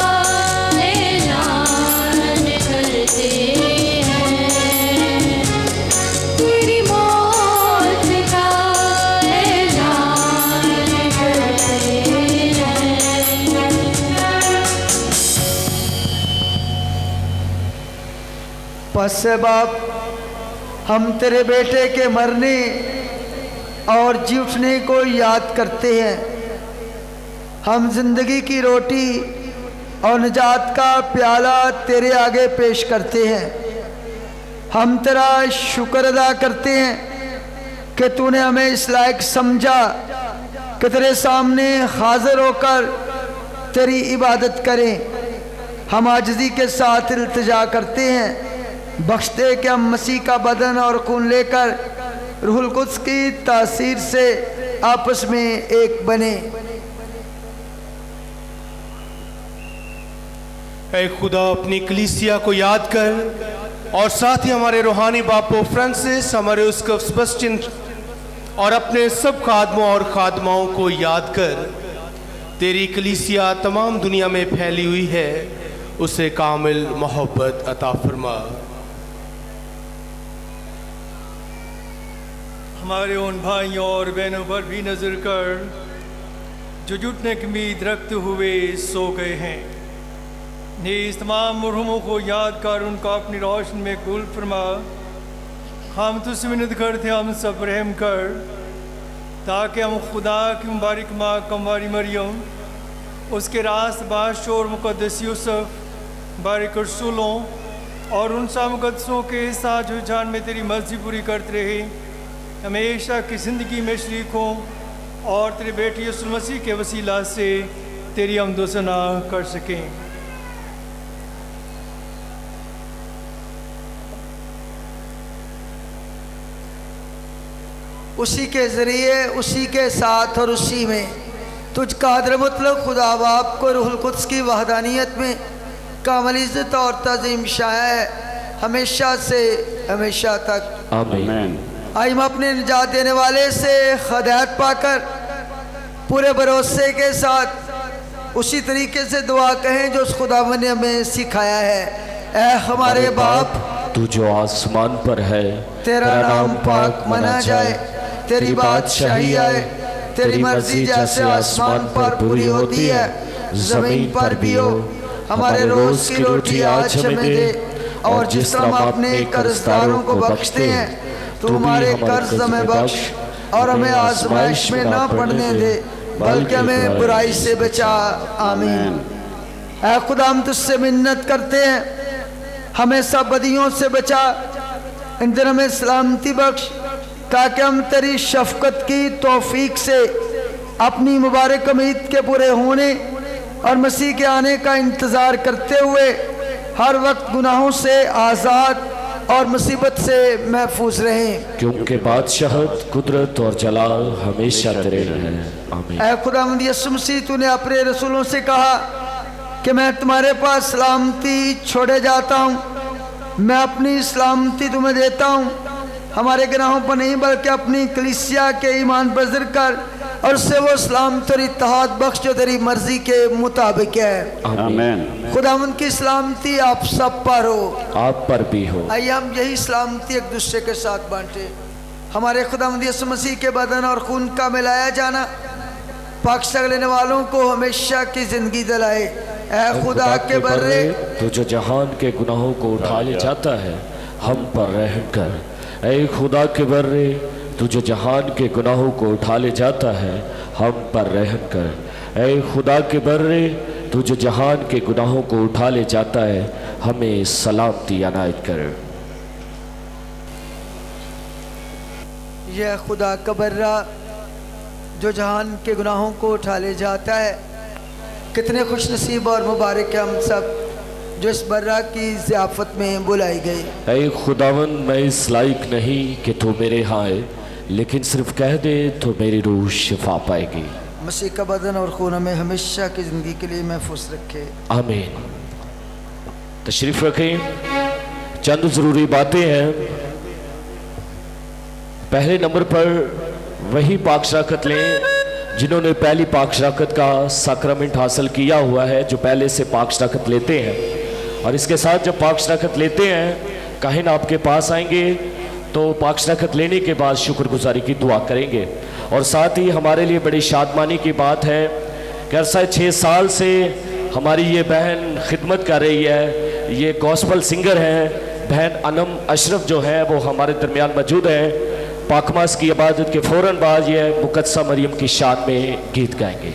T: ऐलान करते हैं, तेरी मौत का ऐलान करते हैं।
C: पस बाप, हम तेरे बेटे के मरने और जी उठने को याद करते हैं। हम जिंदगी की रोटी और निजात का प्याला तेरे आगे पेश करते हैं। हम तेरा शुक्र अदा करते हैं कि तूने हमें इस लायक समझा कि तेरे सामने हाजिर होकर तेरी इबादत करें। हम आजिज़ी के साथ इल्तिजा करते हैं, बख्श दे कि हम मसीह का बदन और खून लेकर रूहुल कुद्स की तासीर से आपस में एक बने।
A: ऐ खुदा, अपनी कलीसिया को याद कर और साथ ही हमारे रूहानी बापो फ्रांसिस, हमारे उसका सेबेस्टियन और अपने सब खादमों और खादमाओं को याद कर। तेरी कलीसिया तमाम दुनिया में फैली हुई है, उसे कामिल मोहब्बत अता फरमा।
D: हमारे उन भाइयों और बहनों पर भी नज़र कर जो जुटने की उम्मीद रखते हुए सो गए हैं। नीज़ तमाम मरहूमों को याद कर उनको अपनी रोशनी में कबूल फरमा। हम तुझसे मिन्नत करते हम सब रहम कर, ताकि हम खुदा की मुबारक माँ कमवारी मरियम, उसके रास्त बादशाह और मुक़द्दस यूसुफ, बारिक रसूलों और उन सा मुक़द्दसों के साथ जो जान में तेरी मर्ज़ी पूरी करते रहे, हमेशा की ज़िंदगी में शरीक हों और तेरे बेटे यीशु मसीह के वसीला से तेरी हम्द सना कर सकें।
C: उसी के ज़रिए, उसी के साथ और उसी में तुझ कादर मुतलक खुदा बाप को रूहुल कुद्स की वहदानियत में कामिल इज़्ज़त और तज़ीम शाया है हमेशा से हमेशा तक।
E: आमीन।
C: आइए हम अपने निजात देने वाले से हिदायत पाकर पूरे भरोसे के साथ उसी तरीके से दुआ कहें जो उस खुदावंद ने हमें सिखाया है। ऐ हमारे बाप
E: तू जो आसमान पर है,
C: तेरा नाम पाक मना जाए, तेरी बादशाही आए, तेरी मर्जी जैसे आसमान पर पूरी होती है ज़मीन पर भी हो। हमारे रोज़ की रोटी आज हमें दे, और जिस तरह हम अपने कर्जदारों को बख्शते हैं तू हमारे कर्ज हमें बख्श, और हमें आजमाइश में ना पड़ने दे बल्कि हमें बुराई से बचा। आमीन। ऐ खुदा हम तुझसे मिन्नत करते हैं, हमें सब बदियों से बचा, इन दिन हमें सलामती बख्श, ताकि हम तेरी शफकत की तौफीक से अपनी मुबारक उम्मीद के पूरे होने और मसीह के आने का इंतज़ार करते हुए हर वक्त गुनाहों से आज़ाद और मुसीबत से महफूज रहें,
E: क्योंकि बादशाहत, कुदरत और जलाल हमेशा तेरे हैं। आमीन।
C: ऐ खुदावंद यीशु मसीह, तूने अपने रसूलों से कहा कि मैं तुम्हारे पास सलामती छोड़े जाता हूँ, मैं अपनी सलामती तुम्हें देता हूँ, हमारे गुनाहों पर नहीं बल्कि अपनी कलीसिया के ईमान पर जिक्र कर, और उससे वो सलामत और इत्तेहाद बख्श जो तेरी मर्जी के मुताबिक है।
H: आमीन।
C: खुदावंद की सलामती आप सब पर हो,
E: आप पर भी हो।
C: आइए हम यही सलामती एक दूसरे के साथ बांटे। हमारे खुदावंद यीशु मसीह के बदन और खून का मिलाया जाना पाक लेने वालों को हमेशा की जिंदगी दिलाए। ऐ खुदा के बर्रे
E: तू जो जहान के गुनाहों को उठा ले जाता है, हम पर रहम कर। ऐ खुदा के बर्रे तू जो जहान के गुनाहों को उठा ले जाता है, हम पर रहम कर। ऐ खुदा के बर्रे तू जो जहान के गुनाहों को उठा ले जाता है, हमें सलामती अनायत कर।
C: यह खुदा का बर्रा जो जहान के गुनाहों को उठा ले जाता है, कितने खुश नसीब और मुबारक है हम सब जो इस बर्रा की ज़ियाफ़त में बुलाई गई।
E: ऐ खुदावन, मैं इस लायक नहीं कि तू मेरे यहाँ आए, लेकिन सिर्फ कह दे तो मेरी रूह शिफा पाएगी।
C: मसीह का बदन और खून हमें हमेशा की ज़िंदगी के लिए महफूज रखे।
E: आमीन। तशरीफ़ रखें। चंद ज़रूरी बातें हैं। पहले नंबर पर वही पाक शराकत लें जिन्होंने पहली पाक शराकत का साक्रामेंट हासिल किया हुआ है, जो पहले से पाक शराकत लेते हैं। और इसके साथ जब पाक शराकत लेते हैं, काहिन आपके पास आएंगे तो पाक शराकत लेने के बाद शुक्रगुजारी की दुआ करेंगे। और साथ ही हमारे लिए बड़ी शादमानी की बात है कि अरसा 6 साल से हमारी ये बहन खिदमत कर रही है, ये गॉस्पल सिंगर हैं, बहन अनम अशरफ जो है वो हमारे दरमियान मौजूद है। पाकमास की इबादत के फ़ौरन बाद ये मुकद्दसा मरियम की शान में गीत गाएंगे।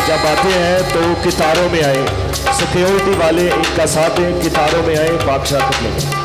E: जब आते हैं तो कितारों में आए, सिक्योरिटी वाले इनका साथ दें, कितारों में आए, पाक शराकत लें।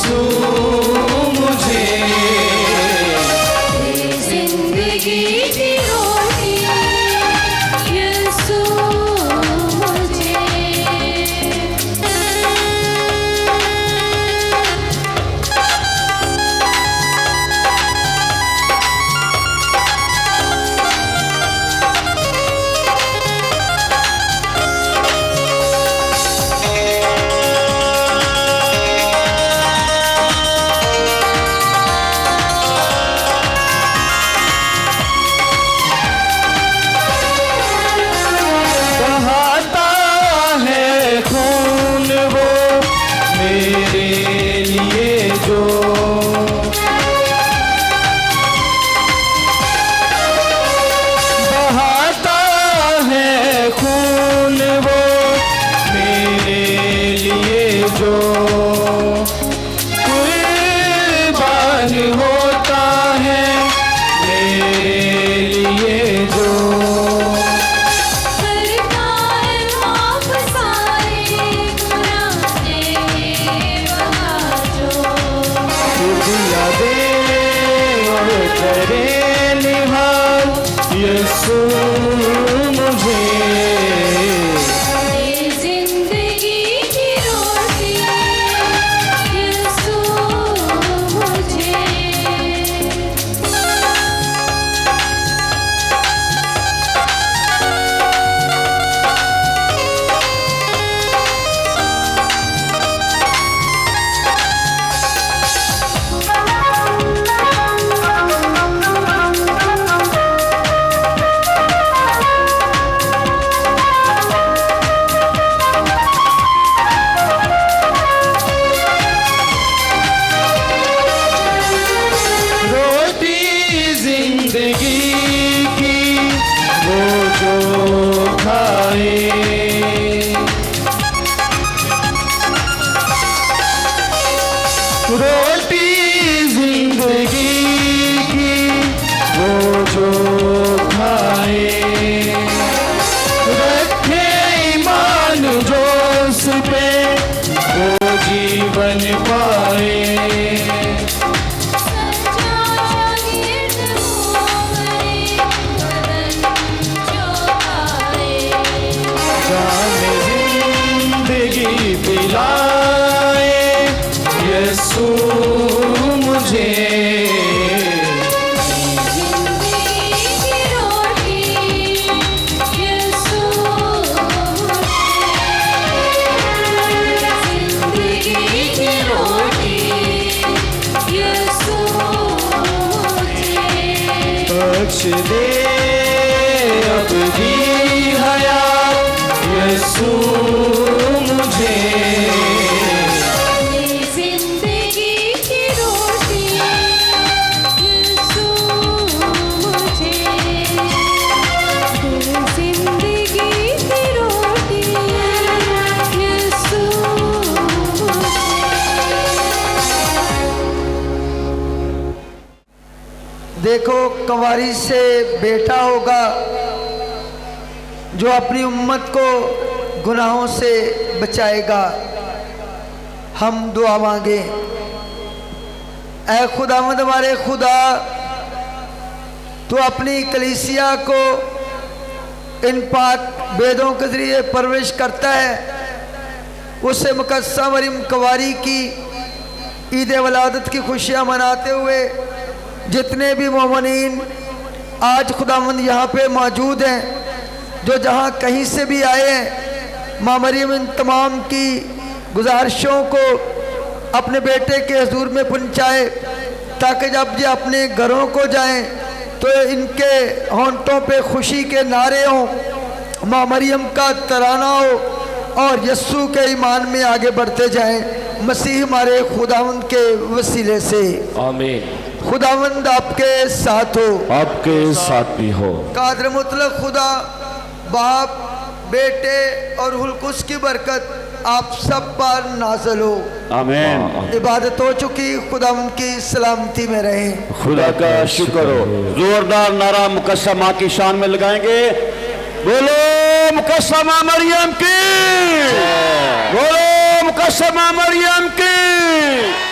T: यीशु मुझे जिंदगी की रोटी यीशु मुझे
I: बहाता है खून वो मेरे लिए जो बहाता है खून वो मेरे लिए जो कुर्बान होता है मेरे लिए जो
T: करता है माफ सारे गुनाह वहा जो
I: दिया दे और करे निहाल यीशु मुझे
T: जिंदगी की रोटी यीशु मुझे
I: रोटी जिंदगी की वो जो खाए रोटी जिंदगी की वो जो खाए रखे ईमान जो उस पे वो जीवन पाए जिंदगी पिलाए यीशु मुझे
T: जिंदगी की रोटी यीशु जिंदगी की रोटी यीशु
I: बख्श दे अब भी हयात यीशु मुझे
T: जिंदगी की रोटी यीशु मुझे जिंदगी की रोटी यीशु
C: देखो कंवारी से बेटा होगा जो अपनी उम्मत को गुनाहों से बचाएगा। हम दुआ मांगे। ऐ खुदावंद हमारे खुदा, तो अपनी कलीसिया को इन पाक वेदों के जरिए परवरिश करता है। उससे मुकद्दसा मरियम कंवारी की ईद वलादत की खुशियाँ मनाते हुए जितने भी मोमिनीन आज खुदावंद यहाँ पे मौजूद हैं, जो जहाँ कहीं से भी आए हैं, माँ मरियम इन तमाम की गुजारिशों को अपने बेटे के हुजूर में पहुँचाए, ताकि जब ये अपने घरों को जाएं तो इनके होंठों पे खुशी के नारे हों, माँ मरियम का तराना हो और यस्सु के ईमान में आगे बढ़ते जाएं। मसीह हमारे खुदावंद के वसीले से
E: आमीन।
C: खुदावंद आपके साथ हो,
E: आपके साथ भी हो।
C: कादर मुतलक खुदा बाप, बेटे और रूहुल कुद्स की बरकत आप सब पर नाज़िल हो।
H: आमीन।
C: इबादत हो चुकी, खुदावंद की सलामती में रहें।
H: खुदा का शुक्र हो। जोरदार नारा मुकद्दसा माँ की शान में लगाएंगे। बोलो मुकद्दसा माँ मरियम की, बोलो मुकद्दसा माँ मरियम की।